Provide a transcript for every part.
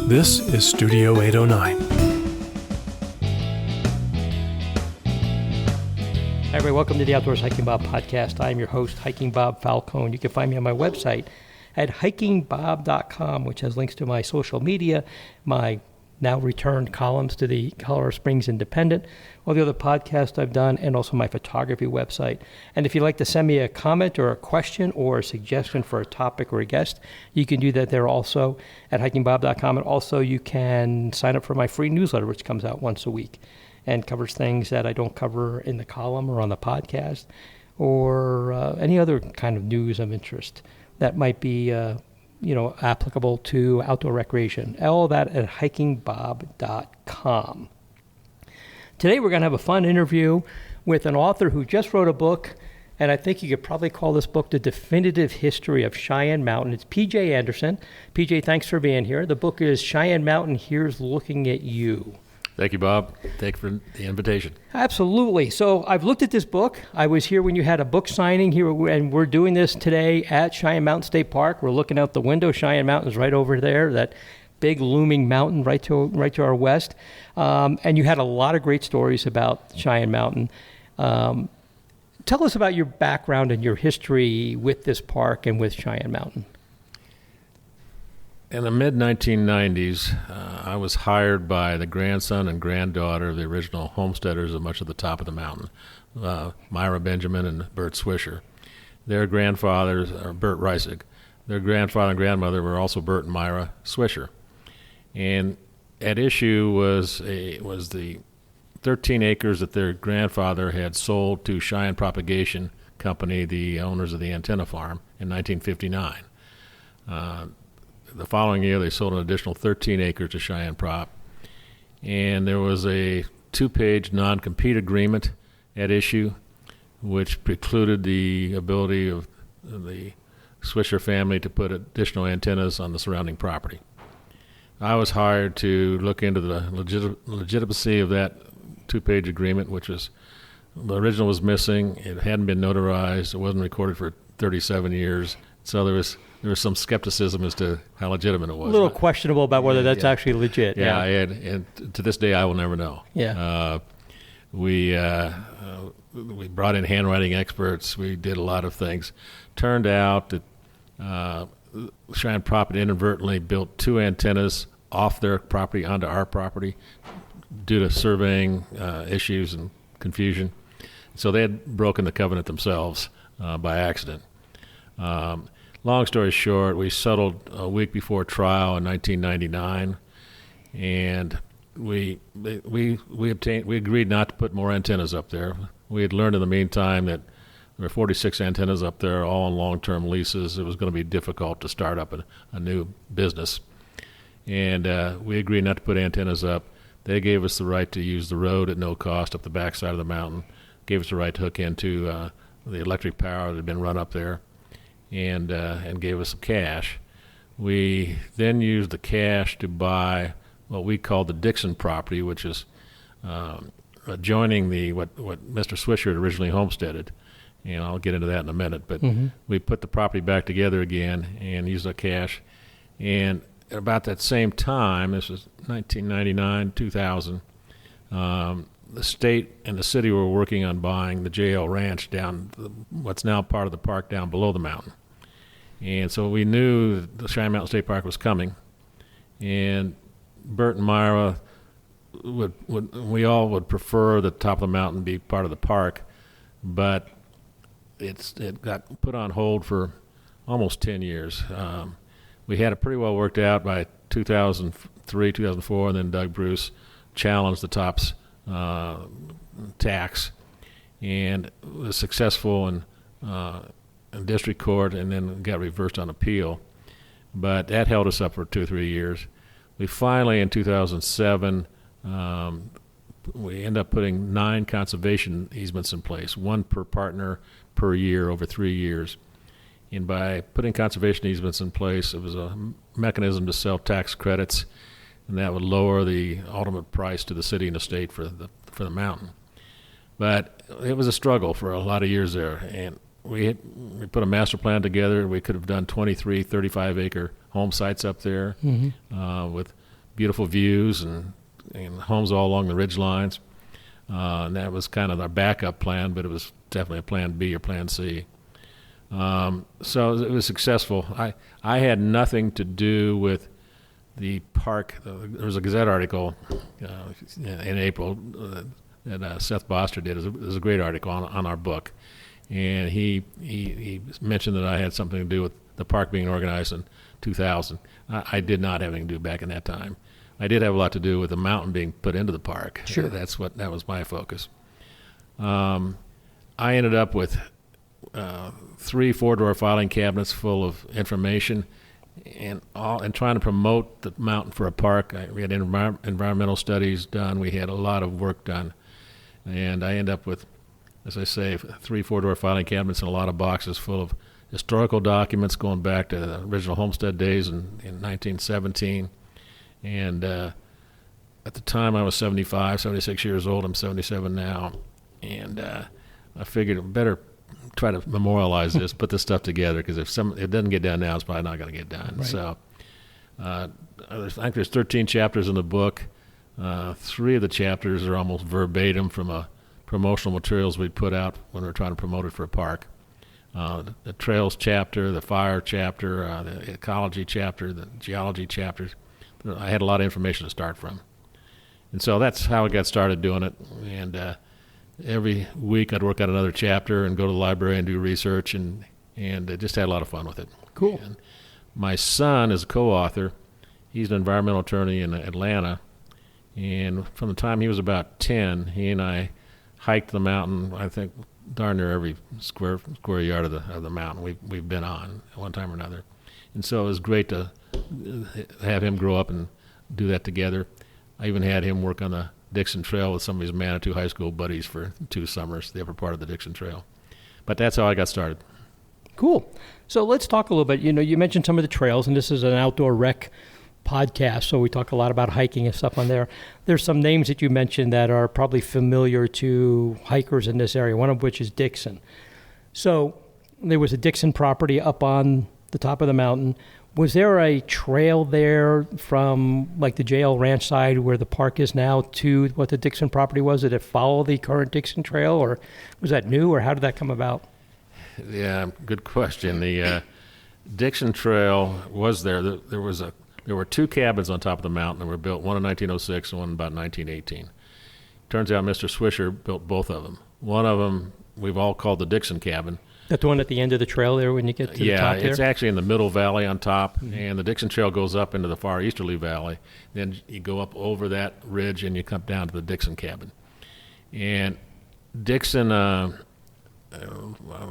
This is Studio 809. Hi, everybody. Welcome to the Outdoors Hiking Bob podcast. I'm your host, Hiking Bob Falcone. You can find me on my website at hikingbob.com, which has links to my social media, my now returned columns to the Colorado Springs Independent, all the other podcasts I've done, and also my photography website. And if you'd like to send me a comment or a question or a suggestion for a topic or a guest, you can do that there also at hikingbob.com. And also you can sign up for my free newsletter, which comes out once a week and covers things that I don't cover in the column or on the podcast, or any other kind of news of interest that might be applicable to outdoor recreation. All that at hikingbob.com. Today we're going to have a fun interview with an author who just wrote a book, and I think you could probably call this book The Definitive History of Cheyenne Mountain. It's P.J. Anderson. P.J., thanks for being here. The book is Cheyenne Mountain, Here's Looking at You. Thank you, Bob. Thank you for the invitation. Absolutely. So I've looked at this book. I was here when you had a book signing here, and we're doing this today at Cheyenne Mountain State Park. We're looking out the window. Cheyenne Mountain is right over there, that big looming mountain right to our west. And you had a lot of great stories about Cheyenne Mountain. Tell us about your background and your history with this park and with Cheyenne Mountain. In the mid-1990s, I was hired by the grandson and granddaughter of the original homesteaders of much of the top of the mountain, Myra Benjamin and Bert Swisher. Their grandfathers, or Bert Reisig, their grandfather and grandmother were also Bert and Myra Swisher. And at issue was the 13 acres that their grandfather had sold to Cheyenne Propagation Company, the owners of the antenna farm, in 1959. The following year, they sold an additional 13 acres to Cheyenne Prop, and there was a 2-page non-compete agreement at issue, which precluded the ability of the Swisher family to put additional antennas on the surrounding property. I was hired to look into the legitimacy of that 2-page agreement, which was, the original was missing, it hadn't been notarized, it wasn't recorded for 37 years, so there was some skepticism as to how legitimate it was. A little questionable about whether that's actually legit. Yeah, and to this day I will never know. Yeah. We brought in handwriting experts. We did a lot of things. Turned out that Cheyenne Property inadvertently built 2 antennas off their property onto our property due to surveying issues and confusion. So they had broken the covenant themselves by accident. Long story short, we settled a week before trial in 1999, and we agreed not to put more antennas up there. We had learned in the meantime that there were 46 antennas up there, all on long-term leases. It was going to be difficult to start up a new business, and we agreed not to put antennas up. They gave us the right to use the road at no cost up the backside of the mountain, gave us the right to hook into the electric power that had been run up there, and gave us some cash. We then used the cash to buy what we called the Dixon property, which is adjoining what Mr. Swisher had originally homesteaded. And I'll get into that in a minute. But we put the property back together again and used the cash. And at about that same time, this was 1999, 2000, the state and the city were working on buying the JL Ranch down, what's now part of the park down below the mountain. And so we knew the Cheyenne Mountain State Park was coming. And Bert and Myra we all would prefer the top of the mountain be part of the park, but it got put on hold for almost 10 years. We had it pretty well worked out by 2003, 2004, and then Doug Bruce challenged the top's tax and was successful in district court and then got reversed on appeal. But that held us up for 2 or 3 years. We finally, in 2007, we ended up putting 9 conservation easements in place, 1 per partner per year over 3 years. And by putting conservation easements in place, it was a mechanism to sell tax credits, and that would lower the ultimate price to the city and the state for the mountain. But it was a struggle for a lot of years there, and we put a master plan together. We could have done 23 35-acre home sites up there with beautiful views and homes all along the ridge lines. And that was kind of our backup plan, but it was definitely a plan B or plan C. So it was successful. I had nothing to do with the park. There was a Gazette article in April that Seth Boster did. It was a great article on our book. And he mentioned that I had something to do with the park being organized in 2000. I did not have anything to do back in that time. I did have a lot to do with the mountain being put into the park. Sure. That was my focus. I ended up with 3 4-door filing cabinets full of information, and trying to promote the mountain for a park. We had environmental studies done. We had a lot of work done, and I ended up with, as I say, 3 4-door filing cabinets and a lot of boxes full of historical documents going back to the original homestead days in 1917. And at the time I was 76 years old. I'm 77 now. And I figured I better try to memorialize this, put this stuff together, because if it doesn't get done now, it's probably not going to get done. Right. So I think there's 13 chapters in the book. 3 of the chapters are almost verbatim from promotional materials we put out when we were trying to promote it for a park. The trails chapter, the fire chapter, the ecology chapter, the geology chapters. I had a lot of information to start from. And so that's how I got started doing it. And every week I'd work out another chapter and go to the library and do research, and just had a lot of fun with it. Cool. And my son is a co-author. He's an environmental attorney in Atlanta. And from the time he was about 10, he and I hiked the mountain, I think, darn near every square yard of the mountain we've been on at one time or another. And so it was great to have him grow up and do that together. I even had him work on the Dixon Trail with some of his Manitou High School buddies for 2 summers, the upper part of the Dixon Trail. But that's how I got started. Cool. So let's talk a little bit. You mentioned some of the trails, and this is an outdoor rec podcast, so we talk a lot about hiking and stuff on there. There's some names that you mentioned that are probably familiar to hikers in this area, one of which is Dixon. So there was a Dixon property up on the top of the mountain. Was there a trail there from like the JL Ranch side where the park is now to what the Dixon property was? Did it follow the current Dixon Trail, or was that new, or how did that come about? Yeah, good question. The Dixon Trail was there. There were 2 cabins on top of the mountain that were built, one in 1906 and one about 1918. Turns out Mr. Swisher built both of them. One of them we've all called the Dixon cabin. That's the one at the end of the trail there when you get to the top there? Yeah, it's actually in the middle valley on top, and the Dixon Trail goes up into the far easterly valley. Then you go up over that ridge and you come down to the Dixon cabin. And Dixon,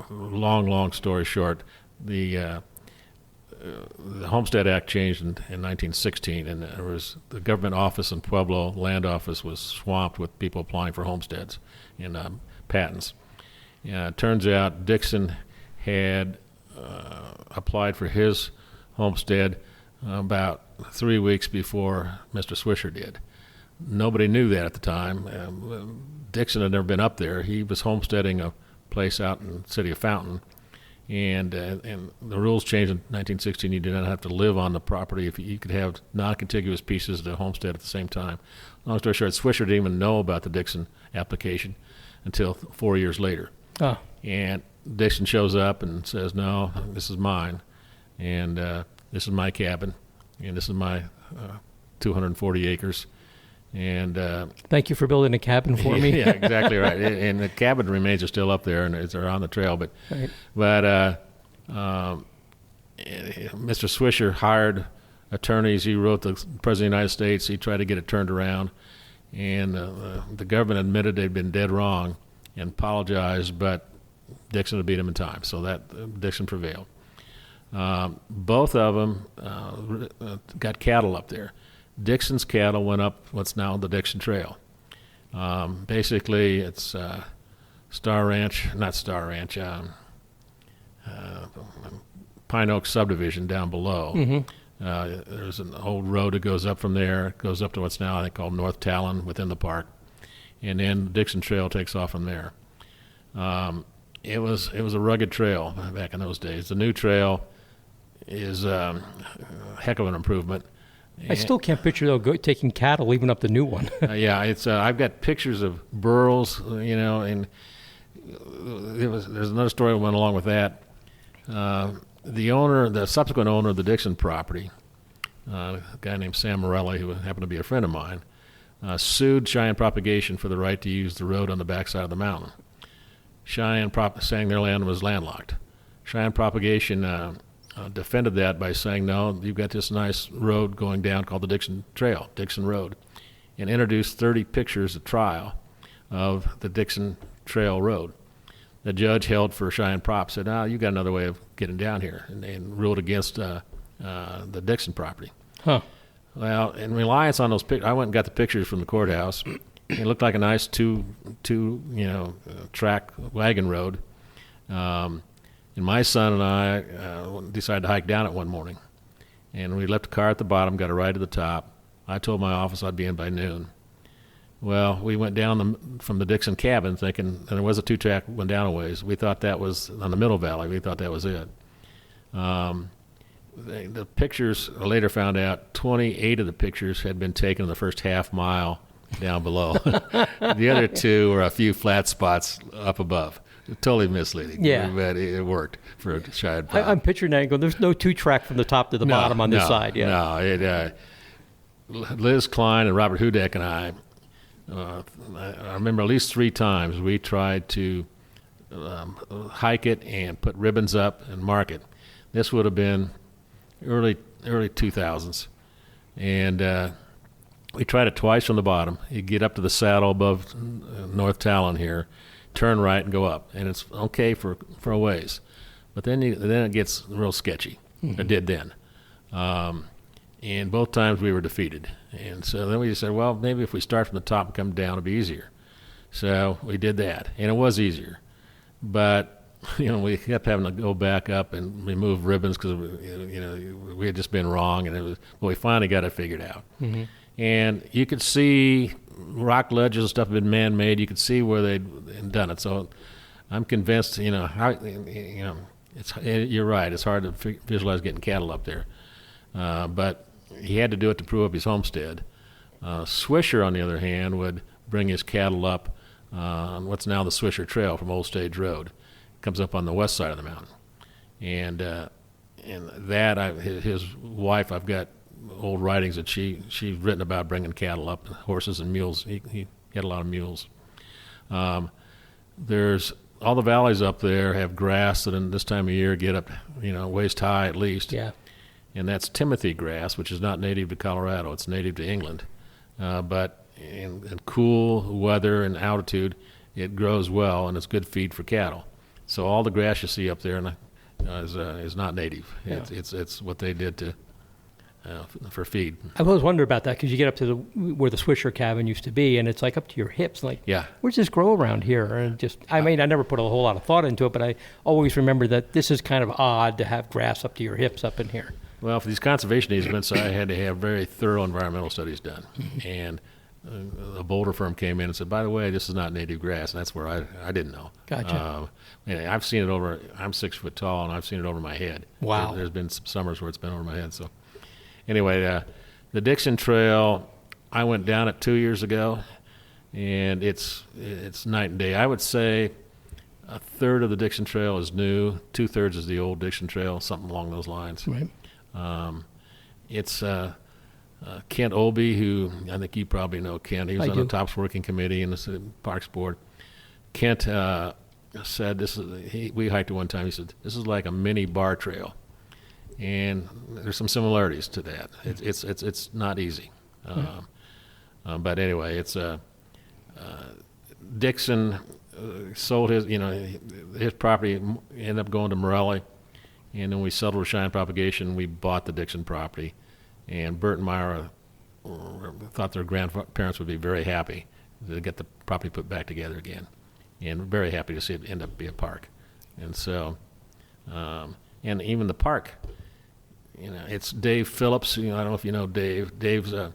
long story short, the Homestead Act changed in 1916, and there was the government office in Pueblo, land office, was swamped with people applying for homesteads and patents. It turns out Dixon had applied for his homestead about 3 weeks before Mr. Swisher did. Nobody knew that at the time. Dixon had never been up there. He was homesteading a place out in the city of Fountain, and the rules changed in 1916. You did not have to live on the property. If you could have non-contiguous pieces to homestead at the same time. Long story short, Swisher didn't even know about the Dixon application until 4 years later. Oh. And Dixon shows up and says, "No, this is mine, and this is my cabin, and this is my 240 acres." And thank you for building a cabin for me. Yeah, exactly right. And the cabin remains are still up there, and they're on the trail. But Mr. Swisher hired attorneys. He wrote the President of the United States. He tried to get it turned around, and the government admitted they'd been dead wrong and apologized, but Dixon had beat him in time, so that Dixon prevailed. Both of them got cattle up there. Dixon's cattle went up what's now the Dixon Trail. Basically, it's Pine Oak subdivision down below. Mm-hmm. There's an old road that goes up from there, goes up to what's now I think called North Talon within the park. And then the Dixon Trail takes off from there. It was a rugged trail back in those days. The new trail is a heck of an improvement. I still can't picture, though, taking cattle even up the new one. Yeah, it's. I've got pictures of burros, and there's another story that went along with that. The subsequent owner of the Dixon property, a guy named Sam Morelli, who happened to be a friend of mine, sued Cheyenne Propagation for the right to use the road on the backside of the mountain. Cheyenne saying their land was landlocked. Cheyenne Propagation defended that by saying, no, you've got this nice road going down called the Dixon Trail, Dixon Road, and introduced 30 pictures at trial of the Dixon Trail Road. The judge held for Cheyenne Prop, said, you got another way of getting down here, and ruled against the Dixon property. Huh. Well, in reliance on those pictures, I went and got the pictures from the courthouse. It looked like a nice track wagon road. And my son and I decided to hike down it one morning. And we left the car at the bottom, got a ride to the top. I told my office I'd be in by noon. Well, we went down from the Dixon cabin thinking, and there was a two-track went down a ways. We thought that was on the Middle Valley. We thought that was it. The pictures, I later found out 28 of the pictures had been taken in the first half mile down below. The other two were a few flat spots up above. Totally misleading. Yeah. But it worked for a Cheyenne Prop. I'm picturing that and going, there's no two-track from the top to the bottom on this side. Yeah. No, Liz Klein and Robert Hudak and I remember at least 3 times we tried to hike it and put ribbons up and mark it. This would have been early 2000s. And we tried it twice from the bottom. You get up to the saddle above North Talon here, turn right and go up, and it's okay for a ways, but then it gets real sketchy. Mm-hmm. It did then, and both times we were defeated. And so then we just said, well, maybe if we start from the top and come down, it'll be easier. So we did that, and it was easier, but we kept having to go back up and remove ribbons because we had just been wrong, and we finally got it figured out. Mm-hmm. And you could see rock ledges and stuff had been man-made. You could see where they'd done it. So I'm convinced, you're right. It's hard to visualize getting cattle up there. But he had to do it to prove up his homestead. Swisher, on the other hand, would bring his cattle up on what's now the Swisher Trail from Old Stage Road. It comes up on the west side of the mountain. And his wife, I've got old writings that she's written about bringing cattle up, horses and mules. He had a lot of mules. There's all the valleys up there have grass that in this time of year get up, waist high at least. Yeah. And that's Timothy grass, which is not native to Colorado. It's native to England. But in cool weather and altitude, it grows well, and it's good feed for cattle. So all the grass you see up there is not native. Yeah. It's what they did to for feed. I always wonder about that because you get up to where the Swisher cabin used to be, and it's like up to your hips. Like, yeah, where's this grow around here? And I never put a whole lot of thought into it, but I always remember that this is kind of odd to have grass up to your hips up in here. Well, for these conservation easements, I had to have very thorough environmental studies done. And a Boulder firm came in and said, by the way, this is not native grass. And that's where I didn't know. Gotcha. I've seen it I'm 6 foot tall, and I've seen it over my head. Wow. There's been some summers where it's been over my head. So anyway, the Dixon Trail, I went down it 2 years ago, and it's night and day. I would say a third of the Dixon Trail is new, 2/3 is the old Dixon Trail, something along those lines. Right. It's Kent Olby, who I think you probably know Kent. He was on the TOPS working committee in the Parks Board. Kent said we hiked it one time. He said, this is like a mini bar trail. And there's some similarities to that. It's not easy. But anyway, it's Dixon sold his property, ended up going to Morelli. And then we settled with Cheyenne Propagation. We bought the Dixon property, and Bert and Myra thought their grandparents would be very happy to get the property put back together again, and we're very happy to see it end up being a park. And so, and even the park, it's Dave Phillips. I don't know if you know Dave. Dave's a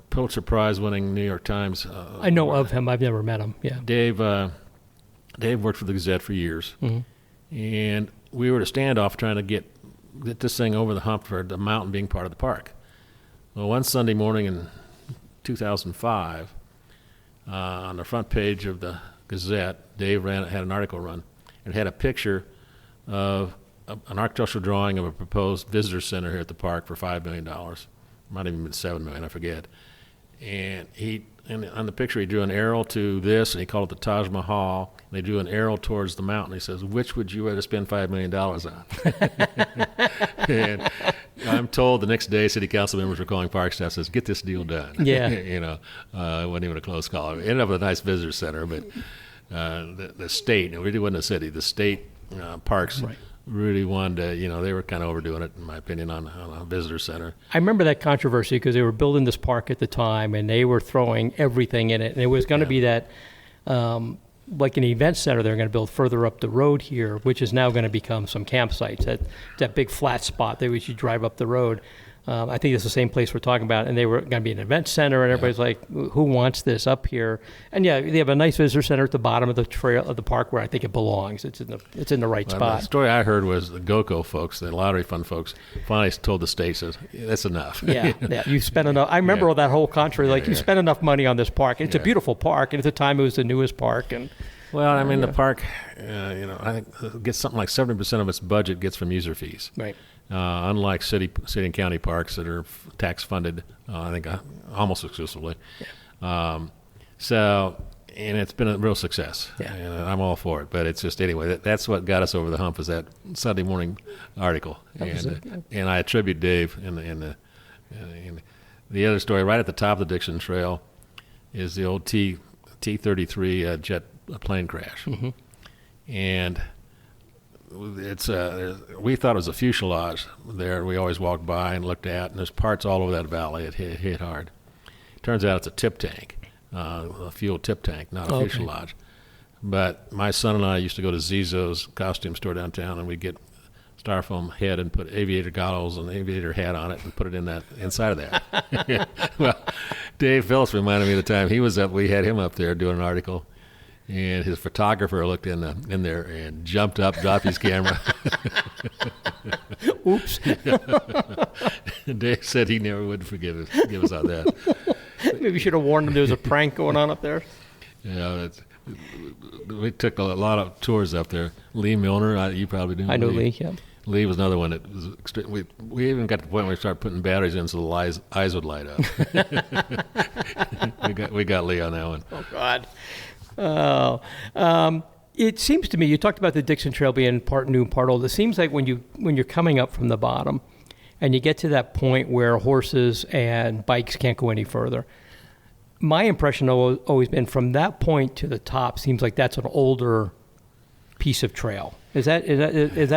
Pulitzer Prize-winning New York Times. I know of him. I've never met him. Yeah. Dave worked for the Gazette for years, and we were at a standoff trying to get this thing over the hump for the mountain being part of the park. Well, one Sunday morning in 2005, on the front page of the Gazette, Dave had an article run. It had a picture of an architectural drawing of a proposed visitor center here at the park for $5 million. Might have even been $7 million, I forget. And on the picture, he drew an arrow to this, and he called it the Taj Mahal. And they drew an arrow towards the mountain. He says, "Which would you rather spend $5 million on?" And I'm told the next day, city council members were calling park staff, says, "Get this deal done." Yeah. It wasn't even a close call. It ended up with a nice visitor center, but the state, it really wasn't a city, the state parks really wanted to, they were kind of overdoing it, in my opinion, on a visitor center. I remember that controversy because they were building this park at the time, and they were throwing everything in it. And it was going to be that, like an event center, they're going to build further up the road here, which is now going to become some campsites. That big flat spot that we should drive up the road. I think it's the same place we're talking about, and they were going to be an event center, and everybody's like, "Who wants this up here?" And they have a nice visitor center at the bottom of the trail of the park where I think it belongs. It's in the right spot. The story I heard was the GOCO folks, the lottery fund folks, finally told the state, says, "That's enough." Yeah, you spent enough. I remember that whole contrary. You spent enough money on this park. It's a beautiful park, and at the time it was the newest park. And well, I mean, the park, I think it gets something like 70% of its budget gets from user fees. Right. Unlike city and county parks that are tax funded, I think almost exclusively. Yeah. And it's been a real success. Yeah. And I'm all for it. But it's just, anyway, that's what got us over the hump, is that Sunday morning article. And I attribute Dave in the other story right at the top of the Dixon Trail is the old T-33 jet plane crash. Mm-hmm. And it's we thought it was a fuselage there. We always walked by and looked at, and there's parts all over that valley. It hit hard. Turns out it's a tip tank, a fuel tip tank, not a fuselage. But my son and I used to go to Zizo's costume store downtown, and we'd get styrofoam head and put aviator goggles and aviator hat on it and put it inside of that. Well, Dave Phillips reminded me of the time he was up. We had him up there doing an article. And his photographer looked in there and jumped up, dropped his camera. Oops. Dave said he never would give us on that. Maybe you should have warned him there was a prank going on up there. Yeah, we took a lot of tours up there. Lee Milner, you probably do. I know Lee, yeah. Lee was another one that was extreme. We even got to the point where we started putting batteries in so the eyes would light up. we got Lee on that one. Oh, God. It seems to me, you talked about the Dixon Trail being part new, part old. It seems like when you're coming up from the bottom and you get to that point where horses and bikes can't go any further, my impression has always been from that point to the top seems like that's an older piece of trail. Is that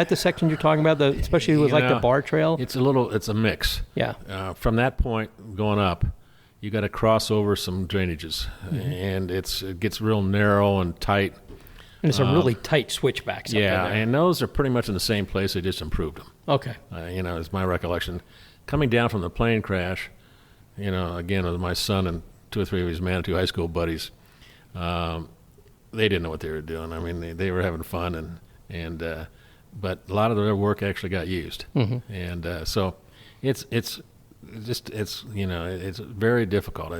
the section you're talking about, especially with the bar trail? It's a mix. Yeah. From that point going up, you got to cross over some drainages, and it gets real narrow and tight. And there's some really tight switchbacks. Yeah, and those are pretty much in the same place. They just improved them. Okay. It's my recollection. Coming down from the plane crash, again, with my son and 2 or 3 of his Manitou High School buddies, they didn't know what they were doing. I mean, they were having fun, but a lot of their work actually got used, and so it's very difficult.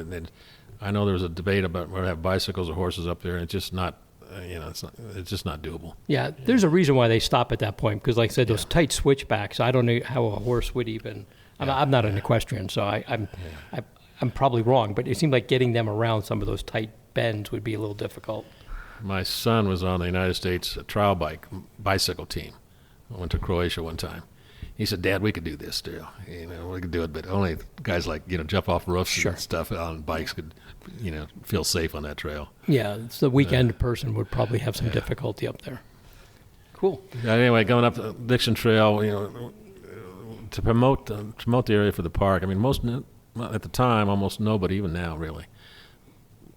I know there was a debate about whether to have bicycles or horses up there, and it's just not, it's just not doable. Yeah, there's a reason why they stop at that point, because like I said, those tight switchbacks, I don't know how a horse would even, I'm not an equestrian, so I'm probably wrong, but it seemed like getting them around some of those tight bends would be a little difficult. My son was on the United States trial bicycle team. I went to Croatia one time. He said, "Dad, we could do this too. We could do it, but only guys like jump off roofs and stuff on bikes could, feel safe on that trail." Yeah, it's the weekend person would probably have some difficulty up there. Cool. Anyway, going up the Dixon Trail, to promote the area for the park. I mean, at the time, almost nobody, even now, really.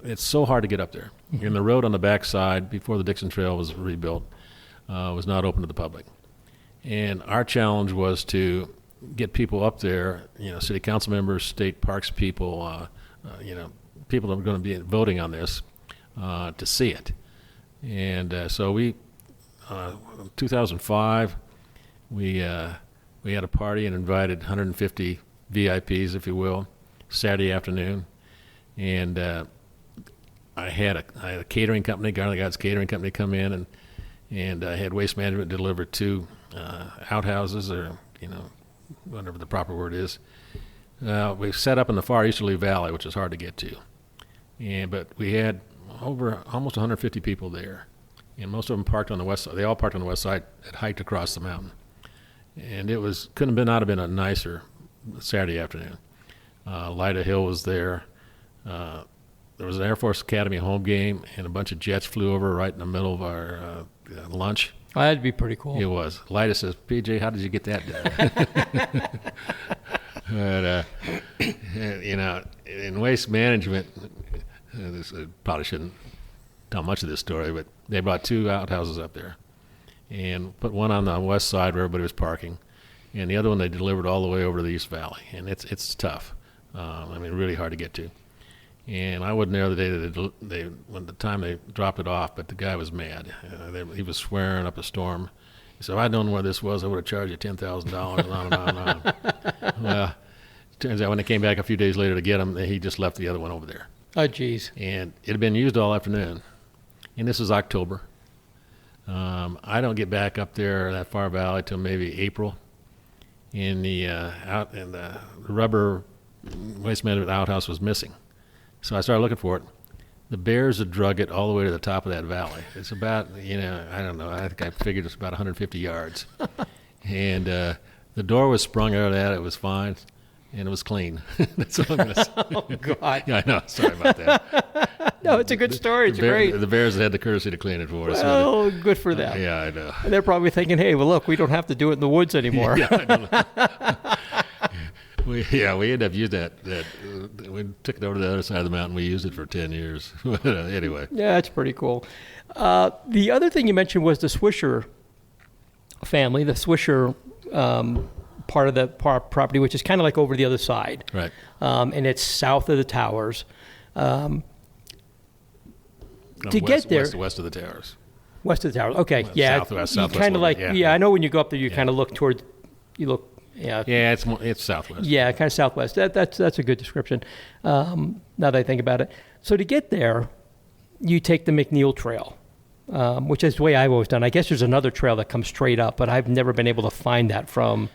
It's so hard to get up there. And the road on the backside, before the Dixon Trail was rebuilt, was not open to the public. And our challenge was to get people up there, city council members, state parks people, people that are going to be voting on this, to see it. And so in 2005, we had a party and invited 150 VIPs, if you will, Saturday afternoon, and I had a catering company, Garlic God's catering company, come in, and I had Waste Management deliver 2 outhouses, or whatever the proper word is. We set up in the far easterly valley, which is hard to get to, but we had over almost 150 people there, and most of them parked on the west side. They all parked on the west side, had hiked across the mountain, and it could not have been a nicer Saturday afternoon. Lyda Hill was there. There was an Air Force Academy home game, and a bunch of jets flew over right in the middle of our lunch. Oh, that'd be pretty cool. It was. Lyda says, "PJ, how did you get that done?" But in waste management, I probably shouldn't tell much of this story, but they brought 2 outhouses up there, and put one on the west side where everybody was parking, and the other one they delivered all the way over to the East Valley, and it's tough. Really hard to get to. And I wasn't there the day that when the time they dropped it off, but the guy was mad. He was swearing up a storm. He said, "If I'd known where this was, I would have charged you $10,000." And on and on. Well, it turns out when they came back a few days later to get him, he just left the other one over there. Oh, geez. And it had been used all afternoon. And this is October. I don't get back up there that far valley till maybe April. And the rubber waste management outhouse was missing. So I started looking for it. The bears had drug it all the way to the top of that valley. It's about, I don't know, I think I figured it's about 150 yards. And the door was sprung out of that. It was fine, and it was clean. That's what I'm going to say. Oh, God. Yeah, I know. Sorry about that. No, it's a good story. It's great. The bears had the courtesy to clean it for us. Well, good for them. Yeah, I know. And they're probably thinking, hey, well, look, we don't have to do it in the woods anymore. Yeah, I know. We ended up using that. We took it over to the other side of the mountain. We used it for 10 years. Anyway. Yeah, that's pretty cool. The other thing you mentioned was the Swisher family, the Swisher part of the property, which is kind of like over the other side. Right. And it's south of the towers. Get there. West of the towers. West of the towers. Okay. Yeah. Southwest. Kind of like, yeah, I know when you go up there, you kind of look towards, yeah. Yeah, it's southwest. Yeah, kind of southwest. That's a good description. Now that I think about it. So to get there, you take the McNeil Trail, which is the way I've always done. I guess there's another trail that comes straight up, but I've never been able to find that from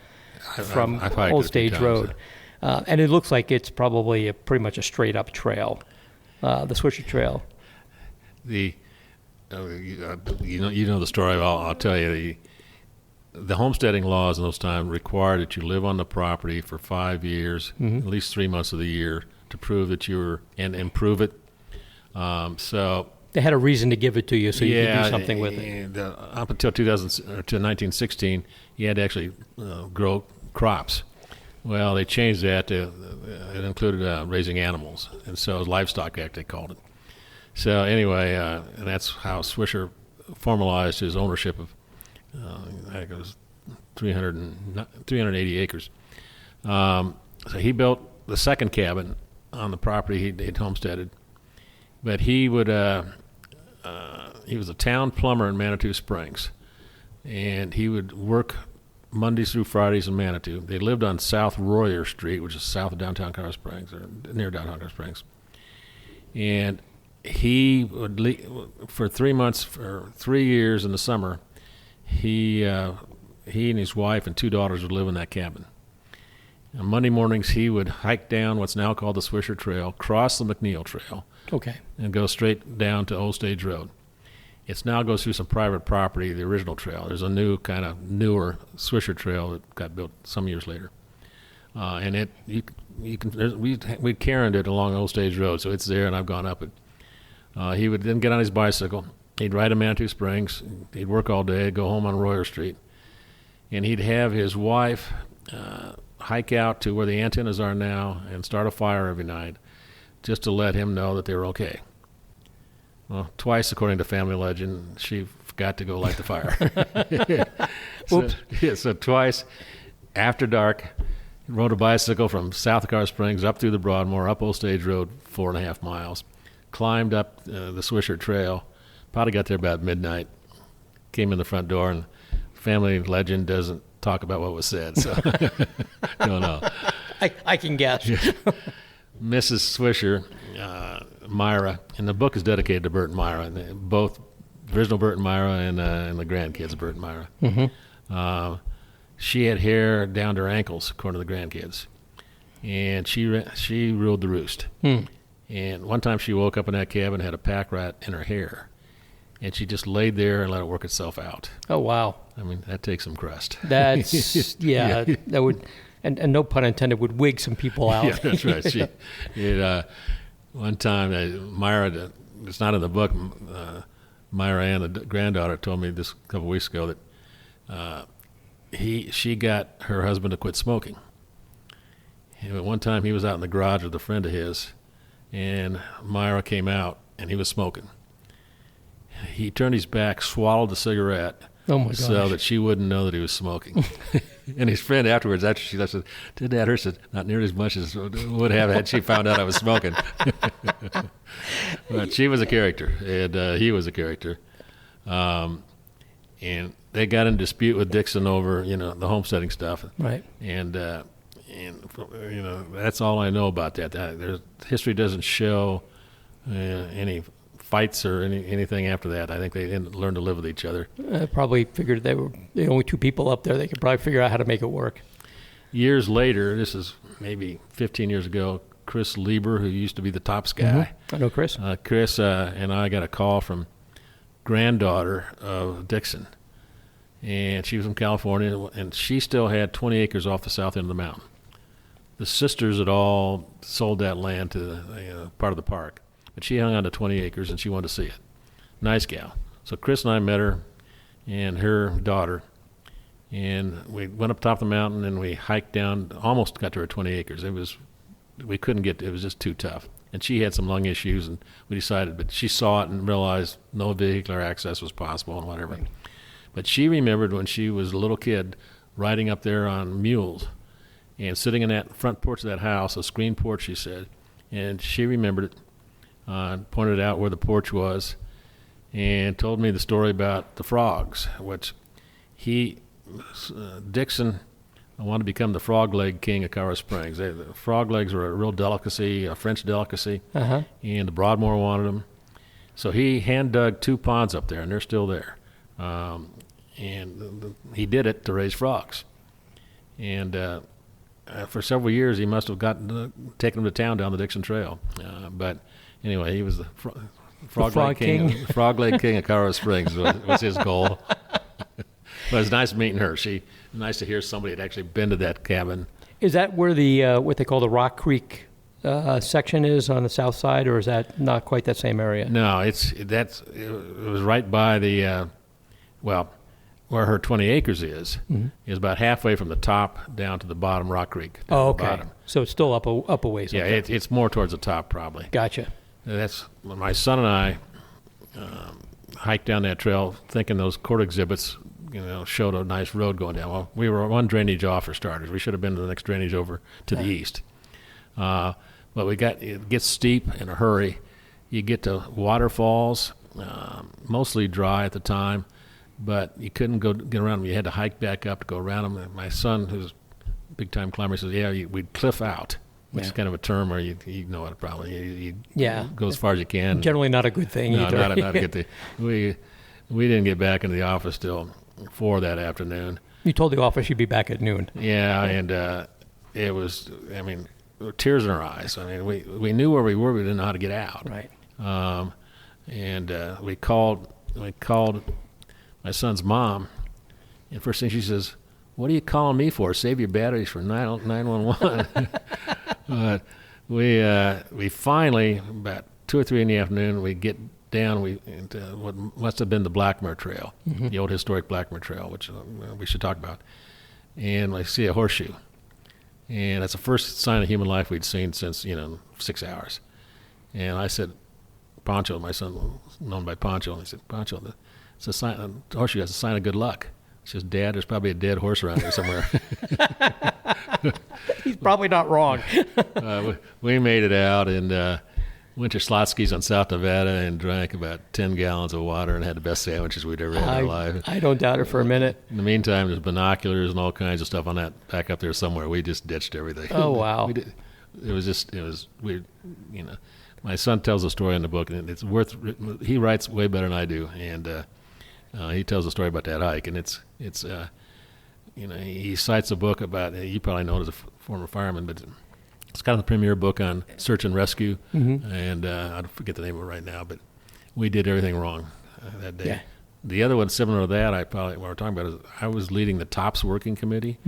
Old Stage Road. And it looks like it's probably pretty much a straight up trail, the Swisher Trail. You know the story. I'll tell you. The homesteading laws in those times required that you live on the property for 5 years, at least 3 months of the year, to prove that you were and improve it. So they had a reason to give it to you, so you could do something with it. And, up until 1916, you had to actually grow crops. Well, they changed that to it included raising animals, and so Livestock Act they called it. So anyway, and that's how Swisher formalized his ownership of. I think it was 380 acres. So he built the second cabin on the property he'd homesteaded, but he was a town plumber in Manitou Springs, and he would work Mondays through Fridays in Manitou. They lived on South Royer Street, which is south of downtown Colorado Springs, or near downtown Colorado Springs. And he would for 3 months, for 3 years in the summer. He and his wife and 2 daughters would live in that cabin. On Monday mornings, he would hike down what's now called the Swisher Trail, cross the McNeil Trail, and go straight down to Old Stage Road. It now goes through some private property, the original trail. There's a newer Swisher Trail that got built some years later, and we caroned it along Old Stage Road, so it's there, and I've gone up it. He would then get on his bicycle. He'd ride to Manitou Springs. He'd work all day, go home on Royer Street. And he'd have his wife hike out to where the antennas are now and start a fire every night just to let him know that they were okay. Well, twice, according to family legend, she forgot to go light the fire. So twice, after dark, he rode a bicycle from South Colorado Springs up through the Broadmoor, up Old Stage Road, 4.5 miles, climbed up the Swisher Trail, probably got there about midnight, came in the front door, and family legend doesn't talk about what was said, so don't know. I can guess. Yeah. Mrs. Swisher, Myra, and the book is dedicated to Bert and Myra, both the original Bert and Myra and the grandkids of Bert and Myra. Mm-hmm. She had hair down to her ankles, according to the grandkids, and she ruled the roost. And one time she woke up in that cabin and had a pack rat in her hair, and she just laid there and let it work itself out. Oh, wow. I mean, that takes some crust. That's, yeah, that would, and no pun intended, would wig some people out. Yeah, that's right. One time, Myra, it's not in the book, Myra Ann, the granddaughter, told me this a couple of weeks ago that she got her husband to quit smoking. And one time he was out in the garage with a friend of his, and Myra came out, and he was smoking. He turned his back, swallowed the cigarette, Oh, my gosh. so that she wouldn't know that he was smoking. And his friend afterwards, after she left, said, "Did that hurt?" Said, "Not nearly as much as would have had she found out I was smoking." But she was a character, and he was a character. And they got in dispute with Dixon over, the homesteading stuff. Right. And that's all I know about that. History doesn't show any fights or anything after that. I think they didn't learn to live with each other. I probably figured they were the only two people up there. They could probably figure out how to make it work. Years later, this is maybe 15 years ago, Chris Lieber, who used to be the Tops guy. Mm-hmm. I know Chris. Chris and I got a call from granddaughter of Dixon, and she was from California, and she still had 20 acres off the south end of the mountain. The sisters had all sold that land to part of the park, but she hung on to 20 acres, and she wanted to see it. Nice gal. So Chris and I met her and her daughter, and we went up top of the mountain, and we hiked down, almost got to her 20 acres. We couldn't get, it was just too tough. And she had some lung issues, and we decided, but she saw it and realized no vehicular access was possible and whatever. Right. But she remembered when she was a little kid riding up there on mules and sitting in that front porch of that house, a screen porch, she said, and she remembered it, pointed out where the porch was, and told me the story about the frogs, which Dixon wanted to become the frog leg king of Colorado Springs. The frog legs were a real delicacy, a French delicacy, and the Broadmoor wanted them. So he hand-dug 2 ponds up there, and they're still there. And he did it to raise frogs. And for several years, he must have taken them to town down the Dixon Trail. But anyway, he was the frog leg king. Frog leg king of Colorado Springs was his goal. But it was nice meeting her. Nice to hear somebody had actually been to that cabin. Is that where the what they call the Rock Creek section is on the south side, or is that not quite that same area? No, it was right by the where her 20 acres is about halfway from the top down to the bottom, Rock Creek. Oh, okay. So it's still up a ways. Yeah, it's more towards the top probably. Gotcha. That's when my son and I hiked down that trail, thinking those court exhibits, showed a nice road going down. Well, we were one drainage off for starters. We should have been to the next drainage over to the east. But it gets steep in a hurry. You get to waterfalls, mostly dry at the time, but you couldn't get around them. You had to hike back up to go around them. And my son, who's a big-time climber, says, we'd cliff out, which is kind of a term where you know it probably. You go as far as you can. Generally not a good thing either. No, not a good thing. We didn't get back into the office till 4 that afternoon. You told the office you'd be back at noon. Yeah, and it was, tears in our eyes. We knew where we were, we didn't know how to get out. Right. And we called my son's mom, and first thing she says, "What are you calling me for? Save your batteries for 911." But we finally, about 2 or 3 in the afternoon, we get down into what must have been the Blackmer Trail, the old historic Blackmer Trail, which we should talk about. And I see a horseshoe. And that's the first sign of human life we'd seen since, 6 hours. And I said, Pancho, my son was known by Pancho, and I said, Pancho, it's a sign, the horseshoe has a sign of good luck. He says, Dad, there's probably a dead horse around here somewhere. He's probably not wrong. We made it out and went to Slotsky's on South Nevada and drank about 10 gallons of water and had the best sandwiches we'd ever had in our life. I don't doubt it for a minute. In the meantime, there's binoculars and all kinds of stuff on that back up there somewhere. We just ditched everything. Oh, wow. it was weird. You know, my son tells a story in the book, and it's worth. He writes way better than I do, and he tells a story about that hike, and it's you know, he cites a book about, you probably know it as a former fireman, but it's kind of the premier book on search and rescue, and I forget the name of it right now, but we did everything wrong that day. Yeah. The other one similar to that, what we're talking about is I was leading the TOPS working committee.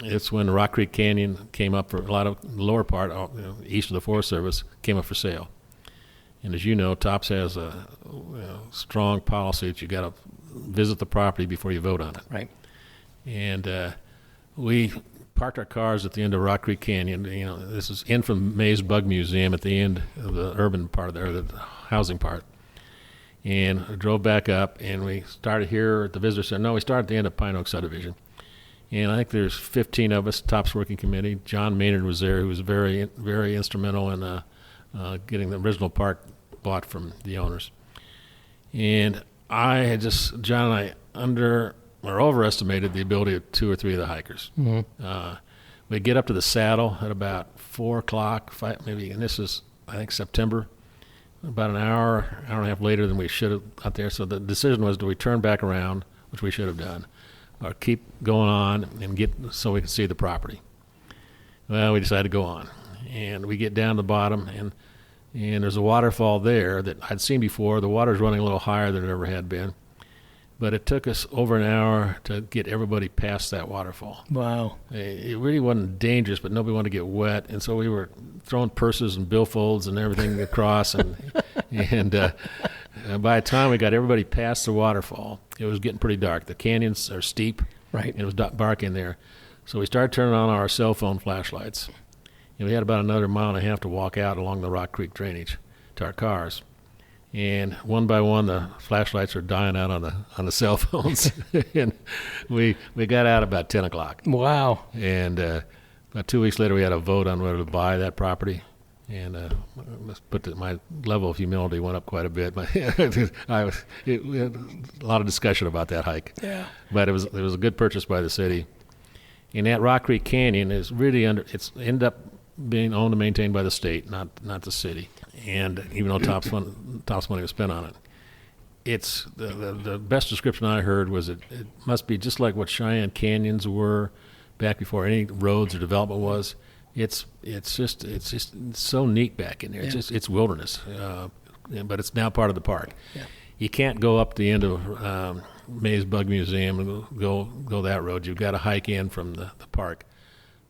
It's when Rock Creek Canyon came up for a lot of the lower part, east of the Forest Service, came up for sale. And as you know, TOPS has a strong policy that you got to visit the property before you vote on it. Right. And we parked our cars at the end of Rock Creek Canyon. You know, this is in from Mays Bug Museum at the end of the urban part of there, the housing part. And I drove back up, and we started here at the visitor center. No, we started at the end of Pine Oak Subdivision. And I think there's 15 of us, TOPS working committee. John Maynard was there, who was very, very instrumental in getting the original park bought from the owners. And John and I overestimated the ability of 2 or 3 of the hikers. We get up to the saddle at about 4 o'clock, maybe, and this is, I think, September, about an hour and a half later than we should have out there. So the decision was, do we turn back around, which we should have done, or keep going on and get so we can see the property? Well, we decided to go on. And we get down to the bottom, and there's a waterfall there that I'd seen before. The water's running a little higher than it ever had been. But it took us over an hour to get everybody past that waterfall. Wow. It really wasn't dangerous, but nobody wanted to get wet. And so we were throwing purses and billfolds and everything across. And by the time we got everybody past the waterfall, it was getting pretty dark. The canyons are steep. Right. And it was dark in there. So we started turning on our cell phone flashlights. And we had about another mile and a half to walk out along the Rock Creek drainage to our cars. And one by one, the flashlights are dying out on the cell phones. And we got out about 10 o'clock. Wow. And about 2 weeks later, we had a vote on whether to buy that property. And my level of humility went up quite a bit. We had a lot of discussion about that hike. Yeah. But it was a good purchase by the city. And that Rock Creek Canyon is really it's ended up being owned and maintained by the state, not the city. And even though TOPS money was spent on it, it's the best description I heard was it must be just like what Cheyenne Canyons were back before any roads or development was. It's just so neat back in there. Yeah. It's wilderness, but it's now part of the park. Yeah. You can't go up the end of Mays Bug Museum and go that road. You've got to hike in from the park.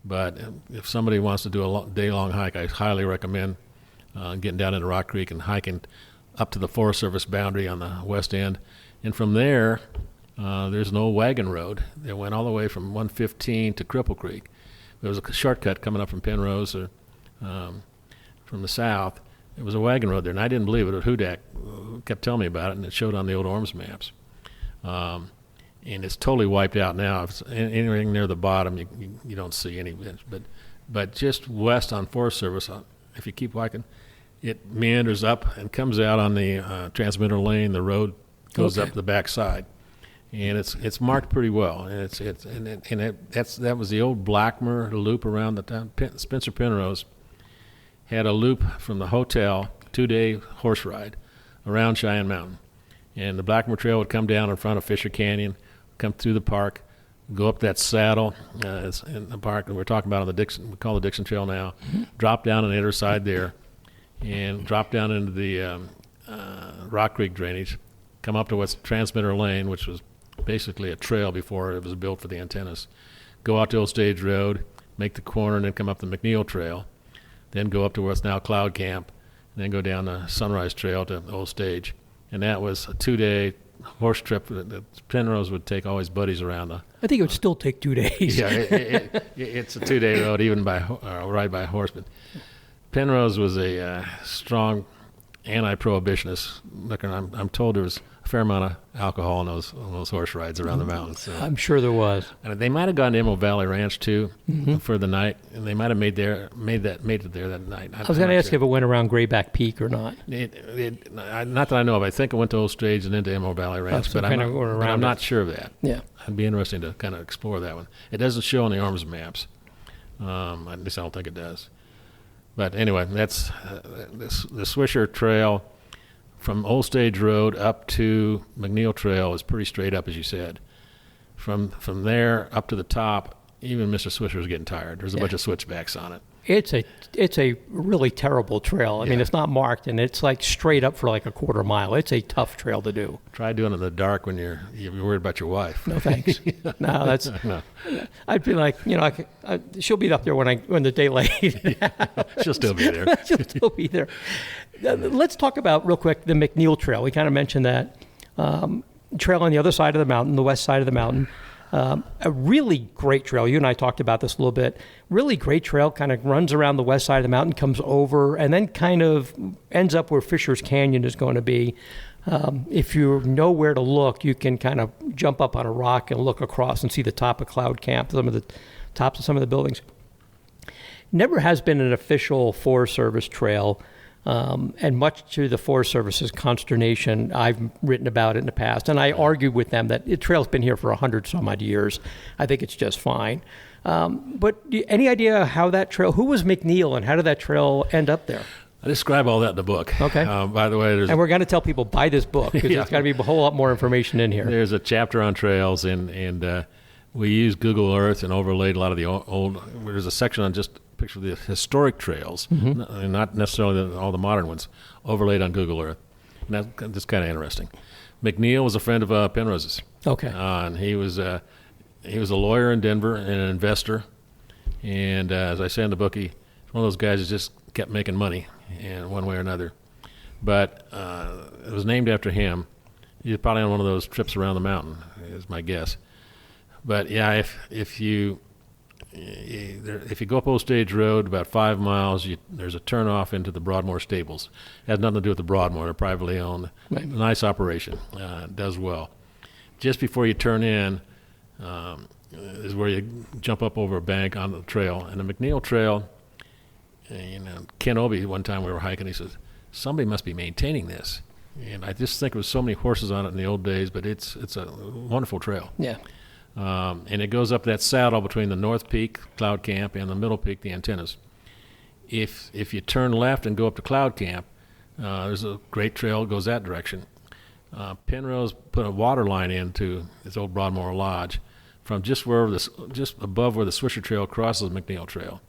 But if somebody wants to do a day-long hike, I highly recommend getting down into Rock Creek and hiking up to the Forest Service boundary on the west end. And from there, there's an old wagon road that went all the way from 115 to Cripple Creek. There was a shortcut coming up from Penrose or from the south. It was a wagon road there, and I didn't believe it. Hudak kept telling me about it, and it showed on the old ORMS maps. And it's totally wiped out now. If it's anything near the bottom, you don't see any. But just west on Forest Service, if you keep walking, it meanders up and comes out on the transmitter lane. The road goes up the back side, and it's marked pretty well. And that was the old Blackmer loop around the town. Spencer Penrose had a loop from the hotel, 2-day horse ride around Cheyenne Mountain, and the Blackmer Trail would come down in front of Fisher Canyon, come through the park, go up that saddle in the park that we're talking about on the Dixon, we call the Dixon Trail now, drop down on the other side there, and drop down into the Rock Creek drainage, come up to what's Transmitter Lane, which was basically a trail before it was built for the antennas, go out to Old Stage Road, make the corner, and then come up the McNeil Trail, then go up to what's now Cloud Camp, and then go down the Sunrise Trail to Old Stage. And that was a 2-day horse trip that Penrose would take all his buddies around. I think it would still take 2 days. Yeah, it's a 2-day road, even by ride by horse. But Penrose was a strong anti-prohibitionist. Look, I'm told there was a fair amount of alcohol on those horse rides around the mountains. So. I'm sure there was. And they might have gone to Emerald Valley Ranch too for the night, and they might have made it there that night. I was going to ask if it went around Grayback Peak or not. Not that I know of. I think it went to Old Stage and then to Emerald Valley Ranch, but I'm not sure of that. Yeah, it'd be interesting to kind of explore that one. It doesn't show on the ORMS maps, At least I don't think it does. But anyway, that's the Swisher Trail from Old Stage Road up to McNeil Trail is pretty straight up, as you said. From there up to the top, even Mr. Swisher is getting tired. There's a bunch of switchbacks on it. It's a really terrible trail. I mean, it's not marked, and it's like straight up for like a quarter mile. It's a tough trail to do. Try doing it in the dark when you're worried about your wife. No thanks. No, that's. No. I'd be like, she'll be up there when the daylight. She'll still be there. She'll still be there. Let's talk about real quick the McNeil Trail. We kind of mentioned that trail on the other side of the mountain, the west side of the mountain. A really great trail. You and I talked about this a little bit. Really great trail, kind of runs around the west side of the mountain, comes over, and then kind of ends up where Fisher's Canyon is going to be. If you know where to look, you can kind of jump up on a rock and look across and see the top of Cloud Camp, some of the tops of some of the buildings. Never has been an official Forest Service trail. And much to the Forest Service's consternation, I've written about it in the past, and I argued with them that the trail's been here for 100 some odd years. I think it's just fine. But any idea how that trail, who was McNeil, and how did that trail end up there? I describe all that in the book. Okay. By the way, and we're going to tell people, buy this book, because there's got to be a whole lot more information in here. There's a chapter on trails, and we used Google Earth and overlaid a lot of the old. There's a section on just picture the historic trails, and not necessarily all the modern ones, overlaid on Google Earth. And that's kind of interesting. McNeil was a friend of Penrose's. Okay. And he was a lawyer in Denver and an investor. And as I say in the book, he's one of those guys that just kept making money in one way or another. But it was named after him. He was probably on one of those trips around the mountain, is my guess. But yeah, if you go up Old Stage Road about 5 miles, there's a turnoff into the Broadmoor Stables. It has nothing to do with the Broadmoor. They're privately owned. Right. Nice operation. Does well. Just before you turn in is where you jump up over a bank on the trail. And the McNeil Trail, Ken Obie, one time we were hiking, he says, somebody must be maintaining this. And I just think there was so many horses on it in the old days, but it's a wonderful trail. Yeah. And it goes up that saddle between the North Peak, Cloud Camp, and the Middle Peak, the Antennas. If you turn left and go up to Cloud Camp, there's a great trail that goes that direction. Penrose put a water line into his old Broadmoor Lodge from just above where the Swisher Trail crosses McNeil Trail.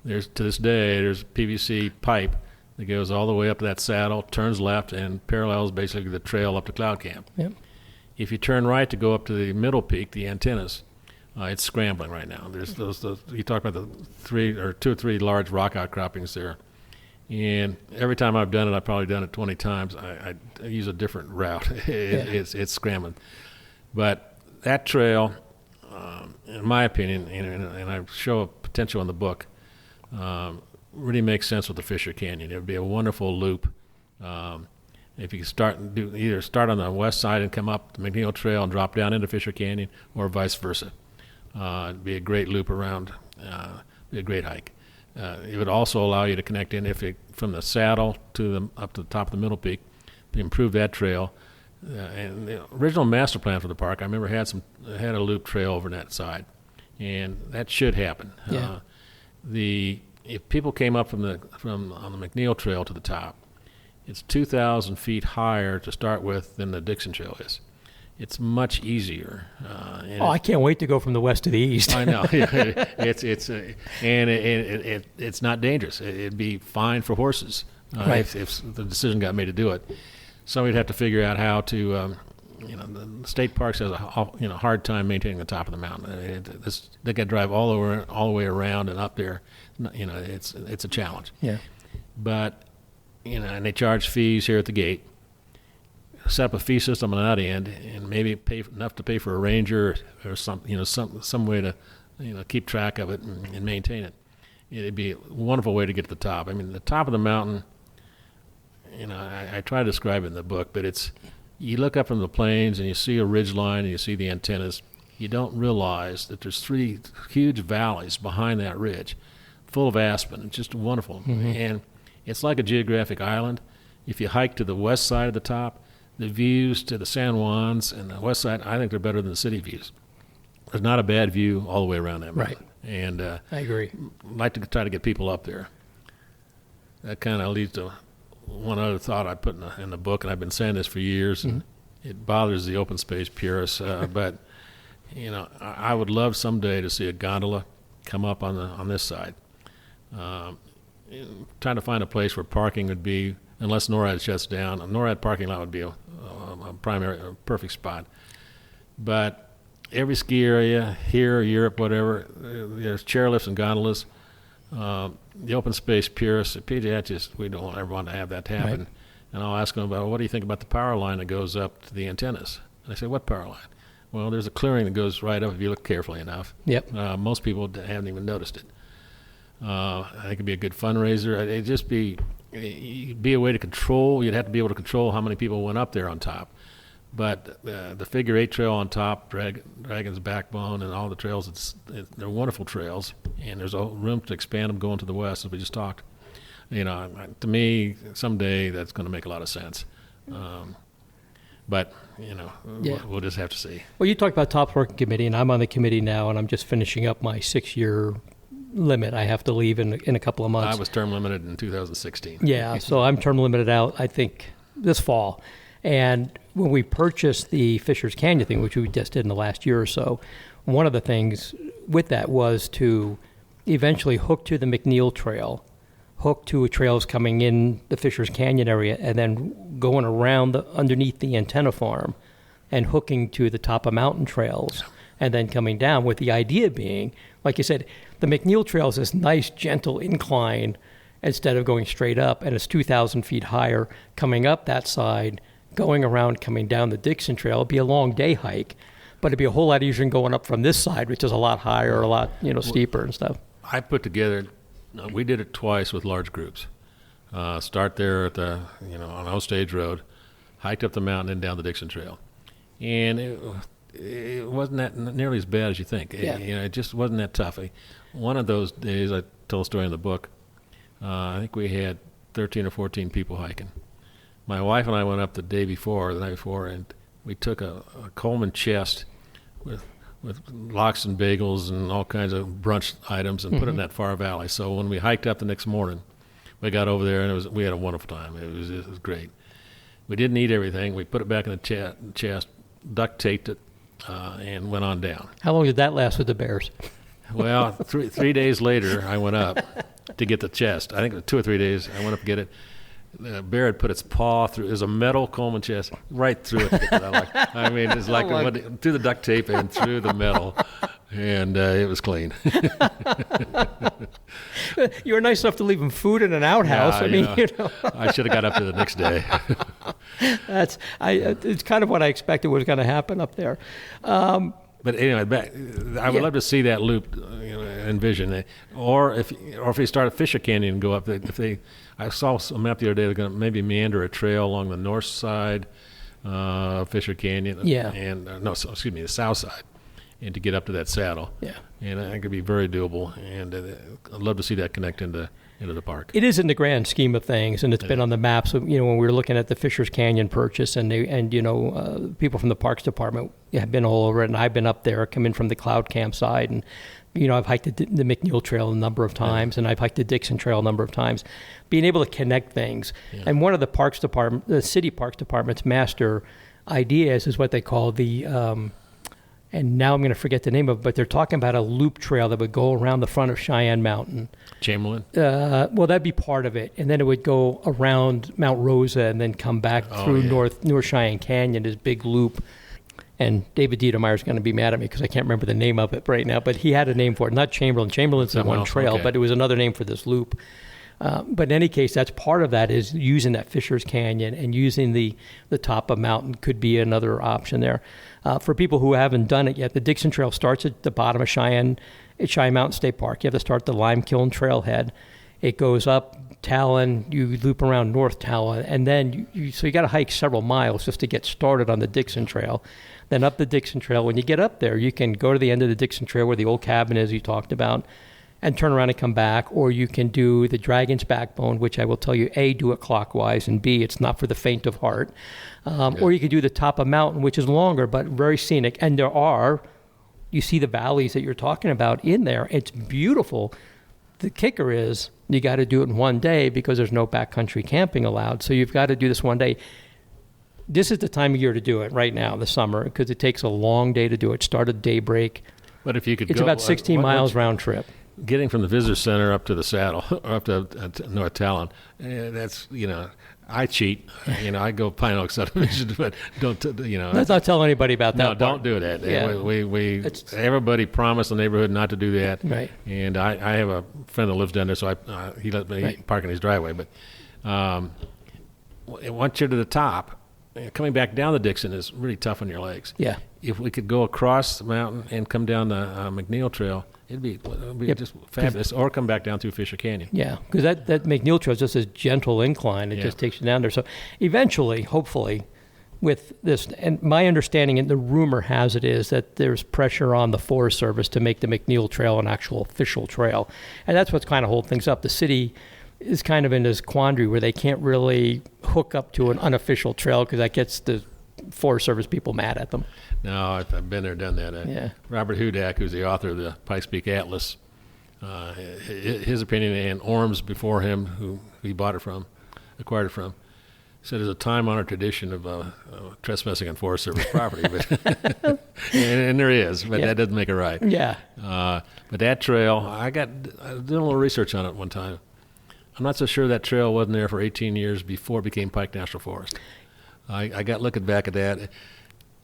To this day, there's PVC pipe that goes all the way up to that saddle, turns left, and parallels basically the trail up to Cloud Camp. Yep. If you turn right to go up to the Middle Peak, the Antennas, it's scrambling right now. There's you talk about the 2 or 3 large rock outcroppings there, and every time I've done it, I've probably done it 20 times. I use a different route. It's scrambling, but that trail, in my opinion, and I show a potential in the book, really makes sense with the Fisher Canyon. It would be a wonderful loop. If you could either start on the west side and come up the McNeil Trail and drop down into Fisher Canyon, or vice versa. It'd be a great loop around, be a great hike. It would also allow you to connect in from the saddle up to the top of the Middle Peak, to improve that trail. And the original master plan for the park, I remember had a loop trail over that side, and that should happen. Yeah. If people came up on the McNeil Trail to the top, it's 2,000 feet higher to start with than the Dixon Trail is. It's much easier. I can't wait to go from the west to the east. I know. It's not dangerous. It'd be fine for horses if the decision got made to do it. Somebody'd have to figure out how to. The state parks has a hard time maintaining the top of the mountain. They got to drive all the way around and up there. It's a challenge. Yeah. But and they charge fees here at the gate. Set up a fee system on that end, and maybe pay enough to pay for a ranger or some way to keep track of it and maintain it. It'd be a wonderful way to get to the top. I mean, the top of the mountain. I try to describe it in the book, but you look up from the plains and you see a ridge line and you see the antennas. You don't realize that there's 3 huge valleys behind that ridge, full of aspen. It's just wonderful, and it's like a geographic island. If you hike to the west side of the top, the views to the San Juans and the west side, I think they're better than the city views. There's not a bad view all the way around that mountain. And I agree. I'd like to try to get people up there. That kind of leads to one other thought I put in the book, and I've been saying this for years, and it bothers the open space purists, but I would love someday to see a gondola come up on this side. Trying to find a place where parking would be, unless NORAD shuts down, a NORAD parking lot would be a perfect spot. But every ski area here, Europe, whatever, there's chairlifts and gondolas. The open space purists, we don't ever want to have that to happen. Right. And I'll ask them about, what do you think about the power line that goes up to the antennas? And I say, what power line? Well, there's a clearing that goes right up if you look carefully enough. Yep. Most people haven't even noticed it. I think it'd be a good fundraiser. It'd just be a way to control. You'd have to be able to control how many people went up there on top. But the figure 8 trail on top, Dragon's Backbone, and all the trails, they're wonderful trails, and there's a room to expand them going to the west, as we just talked. To me, someday that's going to make a lot of sense. But we'll just have to see. Well, you talked about top working committee, and I'm on the committee now, and I'm just finishing up my 6-year limit. I have to leave in a couple of months. I was term limited in 2016. Yeah, so I'm term limited out, I think, this fall. And when we purchased the Fisher's Canyon thing, which we just did in the last year or so, one of the things with that was to eventually hook to the McNeil Trail, hook to trails coming in the Fisher's Canyon area, and then going around underneath the antenna farm and hooking to the top of mountain trails, and then coming down, with the idea being, like you said, the McNeil Trail is this nice, gentle incline instead of going straight up, and it's 2,000 feet higher coming up that side, going around, coming down the Dixon Trail. It'd be a long day hike, but it'd be a whole lot easier than going up from this side, which is a lot higher, a lot steeper and stuff. I put together, we did it twice with large groups. Start there at on Ostage Road, hiked up the mountain and down the Dixon Trail, and it wasn't that nearly as bad as you think. Yeah. It just wasn't that tough. One of those days, I told a story in the book. I think we had 13 or 14 people hiking. My wife and I went up the night before, and we took a Coleman chest with lox and bagels and all kinds of brunch items and put it in that far valley. So when we hiked up the next morning, we got over there and we had a wonderful time. It was great. We didn't eat everything. We put it back in the chest, duct taped it, and went on down. How long did that last with the bears? Well, 3 days later, I went up to get the chest. I think it was 2 or 3 days. I went up to get it. The bear had put its paw through. It was a metal Coleman chest, right through it. It's like it went through the duct tape and through the metal, and it was clean. You were nice enough to leave him food in an outhouse. Yeah, I should have got up there the next day. It's kind of what I expected was going to happen up there. But anyway, I would love to see that loop, envision it. Or if they start at Fisher Canyon and go up, I saw a map the other day. They're going to maybe meander a trail along the north side of Fisher Canyon. Yeah. And the south side, and to get up to that saddle. Yeah. And I think it'd be very doable. And I'd love to see that connect into the park. It is in the grand scheme of things, and it's been on the maps. When we were looking at the Fisher's Canyon purchase, and people from the Parks Department have been all over it, and I've been up there, come in from the Cloud Campsite, and I've hiked the McNeil Trail a number of times, and I've hiked the Dixon Trail a number of times. Being able to connect things, and one of the city Parks Department's master ideas is what they call the. And now I'm going to forget the name of it, but they're talking about a loop trail that would go around the front of Cheyenne Mountain. Chamberlain? Well, that'd be part of it. And then it would go around Mount Rosa and then come back through North Cheyenne Canyon, this big loop. And David Dietermeyer's going to be mad at me because I can't remember the name of it right now, but he had a name for it. Not Chamberlain. Chamberlain's the one trail, but it was another name for this loop. But in any case, that's part of that is using that Fisher's Canyon, and using the top of mountain could be another option there. For people who haven't done it yet, the Dixon Trail starts at the bottom of Cheyenne Mountain State Park. You have to start the Lime Kiln Trailhead. It goes up Talon, you loop around North Talon, and then you got to hike several miles just to get started on the Dixon Trail. Then up the Dixon Trail. When you get up there, you can go to the end of the Dixon Trail where the old cabin is you talked about, and turn around and come back, or you can do the Dragon's Backbone, which I will tell you, A, do it clockwise, and B, it's not for the faint of heart. Or you can do the top of mountain, which is longer but very scenic, and there are you see the valleys that you're talking about in there. It's beautiful. The kicker is you got to do it in one day because there's no backcountry camping allowed. So you've got to do this one day. This is the time of year to do it right now, the summer, because it takes a long day to do it. Start at daybreak. But if you could it's go, about 16 miles round trip. Getting from the visitor center up to the saddle, or up to North Talon, that's, I cheat. I go Pine Oak subdivision, but don't, Let's not tell anybody about that. No, don't do that. Yeah. We everybody promised the neighborhood not to do that. Right. And I have a friend that lives down there, so he let me park in his driveway. But once you're to the top, coming back down the Dixon is really tough on your legs. Yeah. If we could go across the mountain and come down the McNeil Trail, it'd be just fabulous. Or come back down through Fisher Canyon. Yeah, because that McNeil Trail is just a gentle incline. It just takes you down there. So eventually, hopefully, with this, and my understanding and the rumor has it is that there's pressure on the Forest Service to make the McNeil Trail an actual official trail. And that's what's kind of holding things up. The city is kind of in this quandary where they can't really hook up to an unofficial trail because that gets the Forest Service people mad at them. No, I've been there, done that. Robert Hudak, who's the author of the Pikes Peak Atlas, his opinion, and Orms before him, who he acquired it from, said there's a time-honored tradition of trespassing on Forest Service property, but and there is, but that doesn't make it right. Yeah. But that trail, I did a little research on it one time. I'm not so sure that trail wasn't there for 18 years before it became Pike National Forest. I got looking back at that,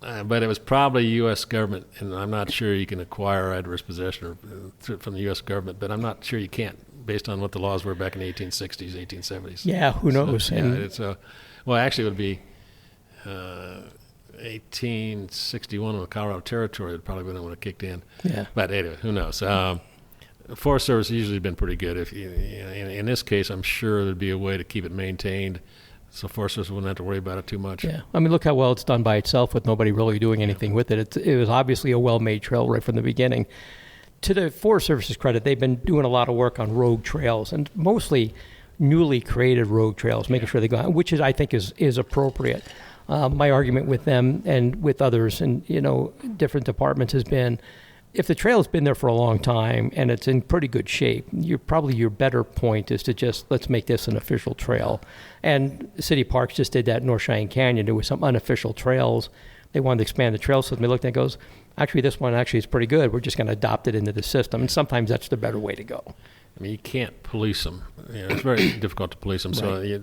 but it was probably U.S. government, and I'm not sure you can acquire adverse possession from the U.S. government, but I'm not sure you can't, based on what the laws were back in the 1860s, 1870s. Yeah, who knows? So, well, actually, it would be 1861 when the Colorado Territory would probably would have kicked in. Yeah. But anyway, who knows? Forest Service has usually been pretty good. If in this case, I'm sure there'd be a way to keep it maintained, so Forest Service wouldn't have to worry about it too much. Yeah, I mean, look how well it's done by itself with nobody really doing anything with it. It was obviously a well-made trail right from the beginning. To the Forest Service's credit, they've been doing a lot of work on rogue trails, and mostly newly created rogue trails, making sure they go, which I think is appropriate. My argument with them and with others and different departments has been, if the trail's been there for a long time and it's in pretty good shape, your better point is to just, let's make this an official trail. And City Parks just did that in North Cheyenne Canyon. There was some unofficial trails. They wanted to expand the trail system. They looked at it and goes, actually, this one actually is pretty good. We're just going to adopt it into the system. And sometimes that's the better way to go. I mean, you can't police them. It's very difficult to police them. So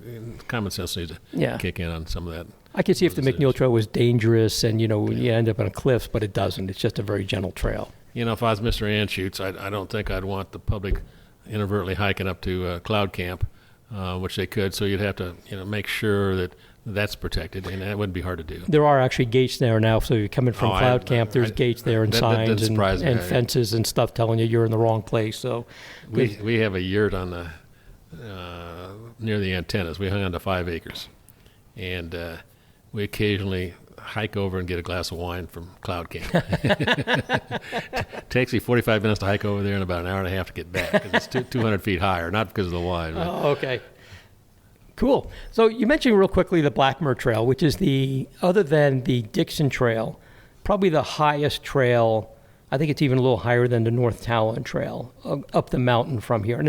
common sense needs to kick in on some of that. I could see if the McNeil Trail was dangerous and, you end up on cliffs, but it doesn't. It's just a very gentle trail. If I was Mr. Anschutz, I don't think I'd want the public inadvertently hiking up to Cloud Camp, which they could. So you'd have to, make sure that that's protected, and that wouldn't be hard to do. There are actually gates there now. So you're coming from Cloud Camp, there's gates there and signs and fences and stuff telling you you're in the wrong place. So we have a yurt on the near the antennas. We hung on to 5 acres, and we occasionally hike over and get a glass of wine from Cloud Camp. Takes me 45 minutes to hike over there and about an hour and a half to get back because it's 200 feet higher, not because of the wine. But. Oh, okay. Cool. So you mentioned real quickly the Blackmer Trail, which is other than the Dixon Trail, probably the highest trail. I think it's even a little higher than the North Talon Trail up the mountain from here. And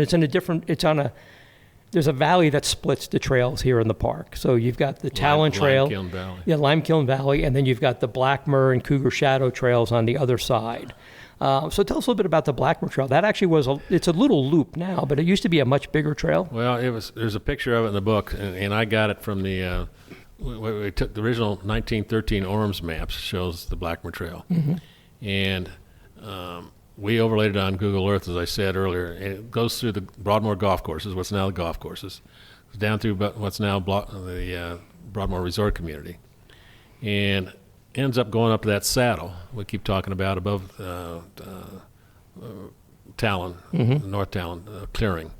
there's a valley that splits the trails here in the park. So you've got the Talon Trail. Limekiln Valley. Yeah, Limekiln Valley. And then you've got the Blackmer and Cougar Shadow trails on the other side. So tell us a little bit about the Blackmer Trail. That actually it's a little loop now, but it used to be a much bigger trail. Well, there's a picture of it in the book, and I got it from we took the original 1913 Orms maps, shows the Blackmer Trail. Mm-hmm. And we overlaid it on Google Earth, as I said earlier, and it goes through the Broadmoor golf courses, what's now the golf courses, down through what's now the Broadmoor Resort Community, and ends up going up to that saddle we keep talking about above Talon, mm-hmm. North Talon clearing.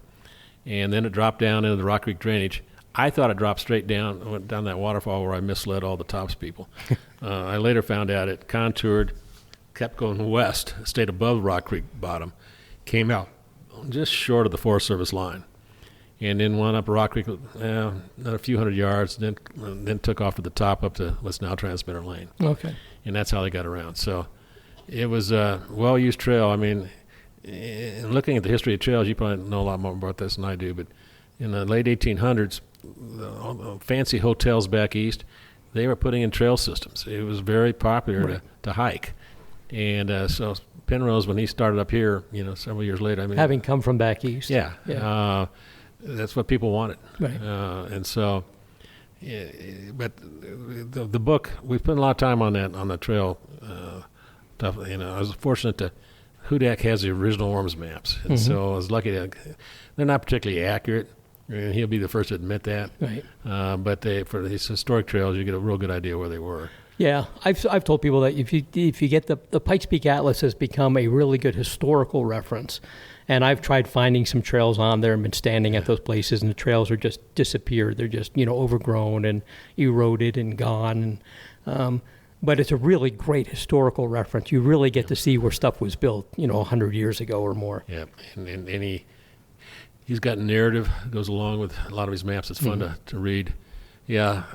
And then it dropped down into the Rock Creek drainage. I thought it dropped straight down, went down that waterfall where I misled all the tops people. I later found out it contoured, kept going west, stayed above Rock Creek bottom, came out just short of the Forest Service line, and then went up Rock Creek a few hundred yards, then took off to the top up to what's now Transmitter Lane. Okay. And that's how they got around. So It was a well-used trail. I mean, looking at the history of trails, you probably know a lot more about this than I do, but in the late 1800s, all the fancy hotels back east, they were putting in trail systems. It was very popular to hike. And so Penrose, when he started up here, several years later, I mean, having come from back east. Yeah. That's what people wanted. Right. And so, but the book, we spent a lot of time on that, on the trail stuff. I was fortunate to, Hudak has the original Worms maps. And so I was lucky that they're not particularly accurate. And he'll be the first to admit that. Right. But for these historic trails, you get a real good idea where they were. Yeah, I've told people that if you get the Pikes Peak Atlas has become a really good historical reference, and I've tried finding some trails on there and been standing at those places, and the trails are just disappeared. They're just overgrown and eroded and gone. But it's a really great historical reference. You really get to see where stuff was built, 100 years ago or more. Yeah, and he's got narrative that goes along with a lot of his maps. It's fun to read. Yeah,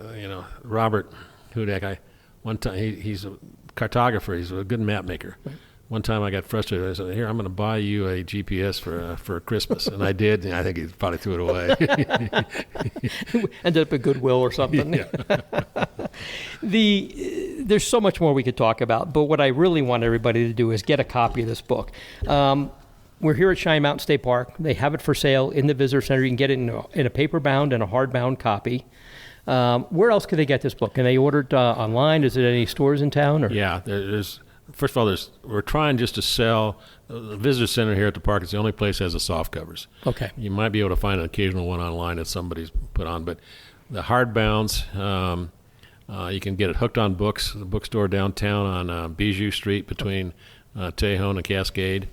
Robert Hudak, one time, he's a cartographer. He's a good map maker. Right. One time I got frustrated. I said, "Here, I'm going to buy you a GPS for Christmas," and I did. And I think he probably threw it away. Ended up at Goodwill or something. Yeah. There's so much more we could talk about, but what I really want everybody to do is get a copy of this book. We're here at Cheyenne Mountain State Park. They have it for sale in the visitor center. You can get it in a paper-bound and a hardbound copy. Where else can they get this book? Can they order it online? Is it any stores in town? Or? Yeah, there's. First of all, we're trying just to sell. The visitor center here at the park is the only place that has the soft covers. Okay. You might be able to find an occasional one online that somebody's put on, but the hardbounds, you can get it Hooked on Books, the bookstore downtown on Bijou Street between Tejon and Cascade.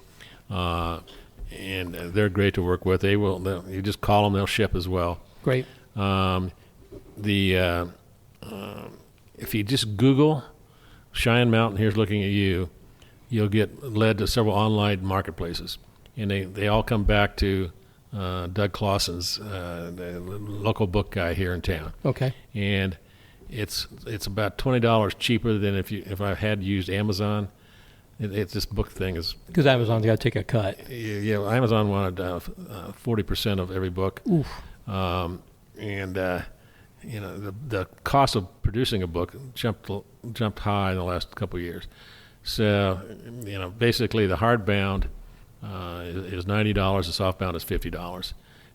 And they're great to work with. You just call them, they'll ship as well. Great. If you just Google Cheyenne Mountain, here's looking at you, you'll get led to several online marketplaces, and they all come back to Doug Clausen's, the local book guy here in town. Okay. And it's about $20 cheaper than if I had used Amazon. It's this book thing is because Amazon's got to take a cut. Yeah, Amazon wanted 40% of every book. Oof. The cost of producing a book jumped high in the last couple of years. So, basically the hardbound is $90, the softbound is $50.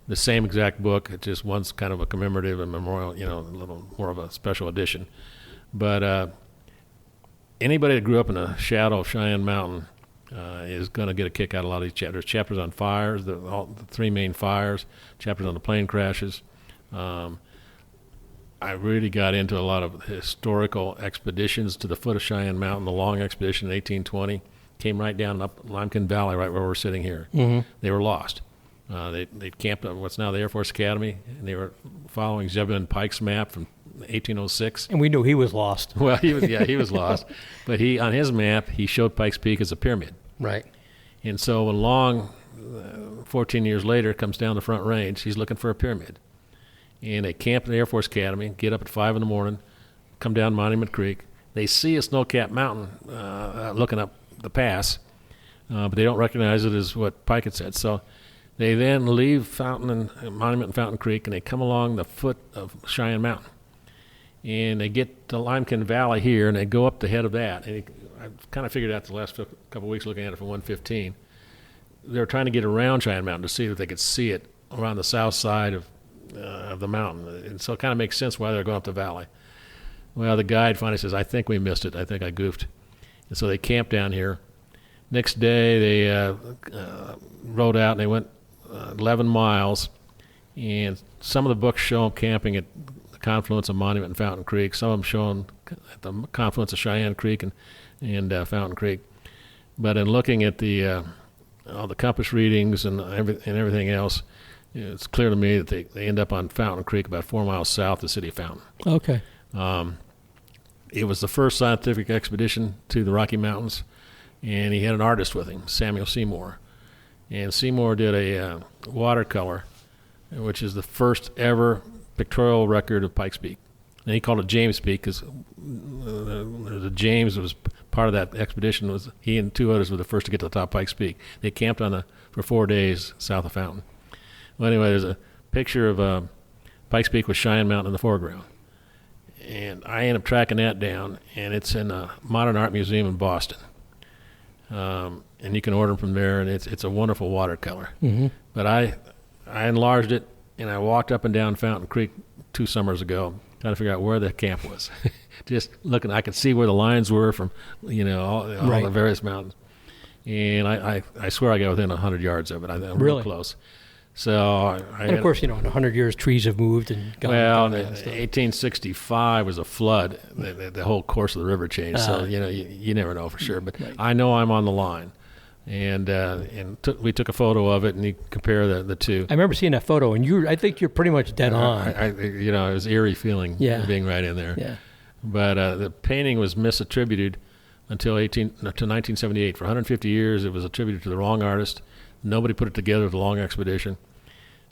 The same exact book, it just one's kind of a commemorative and memorial, a little more of a special edition. But anybody that grew up in the shadow of Cheyenne Mountain is going to get a kick out of a lot of these chapters. Chapters on fires, the three main fires, chapters on the plane crashes. I really got into a lot of historical expeditions to the foot of Cheyenne Mountain. The long expedition in 1820 came right down up Limekiln Valley, right where we're sitting here. Mm-hmm. They were lost. They camped at what's now the Air Force Academy, and they were following Zebulon Pike's map from 1806. And we knew he was lost. Well, he was lost. But on his map, he showed Pikes Peak as a pyramid. Right. And so when Long, 14 years later, comes down the Front Range, he's looking for a pyramid. And they camp at the Air Force Academy, get up at 5 in the morning, come down Monument Creek. They see a snow-capped mountain looking up the pass, but they don't recognize it as what Pike had said. So they then leave Monument and Fountain Creek, and they come along the foot of Cheyenne Mountain. And they get to Limekiln Valley here, and they go up the head of that. And I kind of figured out the last couple of weeks looking at it from 115. They were trying to get around Cheyenne Mountain to see if they could see it around the south side of the mountain, and so it kind of makes sense why they're going up the valley. Well, the guide finally says, "I think we missed it. I think I goofed," and so they camped down here. Next day, they rode out and they went 11 miles, and some of the books show them camping at the confluence of Monument and Fountain Creek. Some of them show them at the confluence of Cheyenne Creek and Fountain Creek. But in looking at all the compass readings and everything else, it's clear to me that they end up on Fountain Creek about 4 miles south of the city of Fountain. Okay. It was the first scientific expedition to the Rocky Mountains, and he had an artist with him, Samuel Seymour. And Seymour did a watercolor, which is the first ever pictorial record of Pikes Peak. And he called it James Peak because the James was part of that expedition was he and two others were the first to get to the top of Pikes Peak. They camped for 4 days south of Fountain. Well, anyway, there's a picture of Pikes Peak with Cheyenne Mountain in the foreground. And I ended up tracking that down, and it's in a modern art museum in Boston. And you can order them from there, and it's a wonderful watercolor. Mm-hmm. But I enlarged it, and I walked up and down Fountain Creek 2 summers ago, trying to figure out where the camp was. Just looking, I could see where the lines were from, all the various mountains. And I swear I got within 100 yards of it. I'm really real close. So and of course, in 100 years, trees have moved and gone. Well, 1865 was a flood. The whole course of the river changed. So you never know for sure. But I know I'm on the line, and we took a photo of it, and you compare the two. I remember seeing that photo, and I think you're pretty much dead on. It was eerie feeling being right in there. Yeah. But the painting was misattributed until 1978. For 150 years, it was attributed to the wrong artist. Nobody put it together with a long expedition.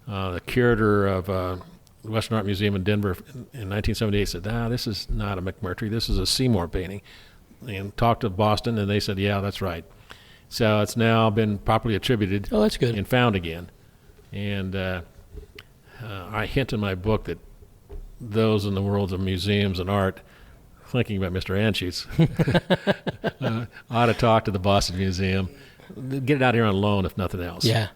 The curator of the Western Art Museum in Denver in 1978 said, this is not a McMurtry, this is a Seymour painting. And talked to Boston, and they said, yeah, that's right. So it's now been properly attributed. Oh, that's good. And found again. And I hint in my book that those in the worlds of museums and art, thinking about Mr. Anschutz, ought to talk to the Boston Museum. Get it out here on loan, if nothing else. Yeah.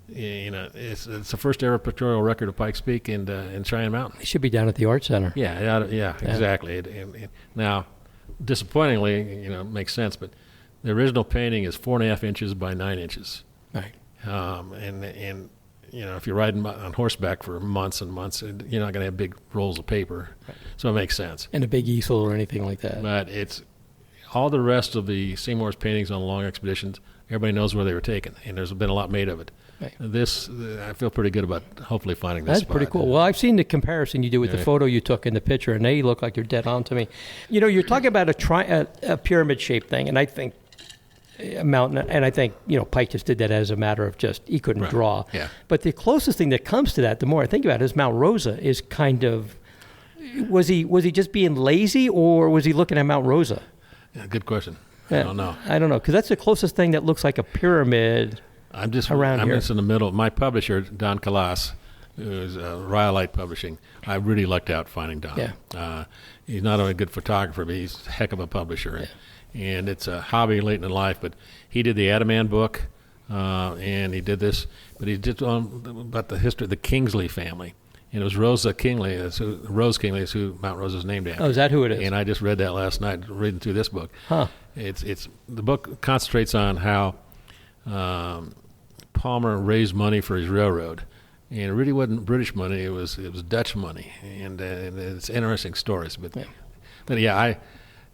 It's the first ever pictorial record of Pikes Peak and Cheyenne Mountain. It should be down at the Art Center. Yeah, exactly. Now, disappointingly, it makes sense, but the original painting is 4.5 inches by 9 inches. Right. And if you're riding on horseback for months and months, you're not going to have big rolls of paper. Right. So it makes sense. And a big easel or anything like that. But it's all the rest of the Seymour's paintings on long expeditions, everybody knows where they were taken, and there's been a lot made of it. Right. This, I feel pretty good about hopefully finding this spot. That's pretty cool. Well, I've seen the comparison you do with the photo you took in the picture, and they look like you're dead on to me. You're talking about a pyramid-shaped thing, and I think a mountain, and I think, Pike just did that as a matter of just, he couldn't draw. Yeah. But the closest thing that comes to that, the more I think about it, is Mount Rosa is kind of, was he just being lazy, or was he looking at Mount Rosa? Yeah, good question. I don't know. Because that's the closest thing that looks like a pyramid. I'm just in the middle. My publisher, Don Calas, who's Rhyolite Publishing, I really lucked out finding Don. Yeah. He's not only a good photographer, but he's a heck of a publisher. Yeah. And it's a hobby late in life. But he did the Adaman book, and he did this. But he did about the history of the Kingsley family. And it was Rose Kingley is who Mount Rosa is named after. Oh, is that who it is? And I just read that last night, reading through this book. Huh. It's the book concentrates on how Palmer raised money for his railroad, and it really wasn't British money; it was Dutch money, and it's interesting stories. But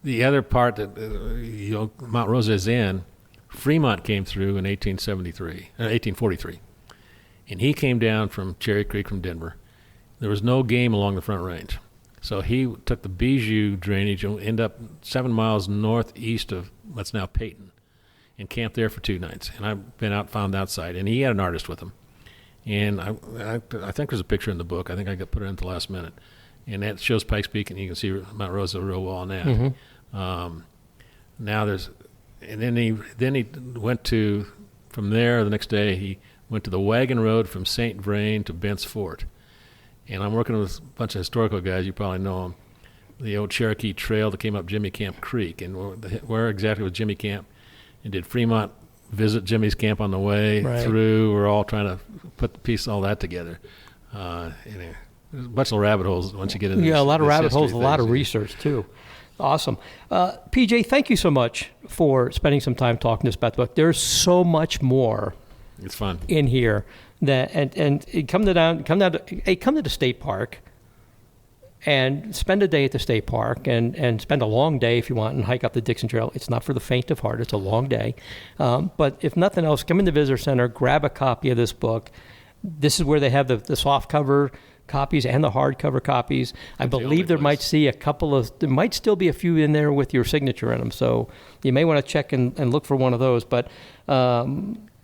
the other part that Mount Rosa is in, Fremont came through in 1843, and he came down from Cherry Creek from Denver. There was no game along the Front Range. So he took the Bijou drainage and ended up 7 miles northeast of what's now Peyton and camped there for 2 nights. And I've been out, found that site. And he had an artist with him. And I think there's a picture in the book. I think I put it in at the last minute. And that shows Pikes Peak, and you can see Mount Rosa real well now. Mm-hmm. Then he went to, from there the next day, he went to the wagon road from St. Vrain to Bent's Fort. And I'm working with a bunch of historical guys. You probably know them. The old Cherokee Trail that came up Jimmy Camp Creek. And where exactly was Jimmy Camp? And did Fremont visit Jimmy's camp on the way through? We're all trying to put all that together. There's a bunch of rabbit holes once you get into a lot of rabbit holes, a lot of research, too. Awesome. PJ, thank you so much for spending some time talking to us about the book. There's so much more. It's fun. In here. And come to the state park and spend a day at the state park and spend a long day if you want and hike up the Dixon Trail. It's not for the faint of heart. It's a long day. But if nothing else, come in the visitor center, grab a copy of this book. This is where they have the soft cover copies and the hardcover copies. I believe there might still be a few in there with your signature in them. So you may want to check and look for one of those. But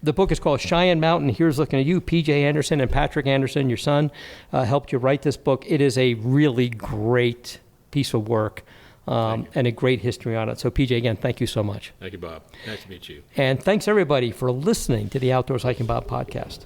the book is called Cheyenne Mountain. Here's Looking at You. P.J. Anderson and Patrick Anderson, your son, helped you write this book. It is a really great piece of work. and a great history on it. So, PJ, again, thank you so much. Thank you, Bob. Nice to meet you. And thanks, everybody, for listening to the Outdoors Hiking Bob podcast.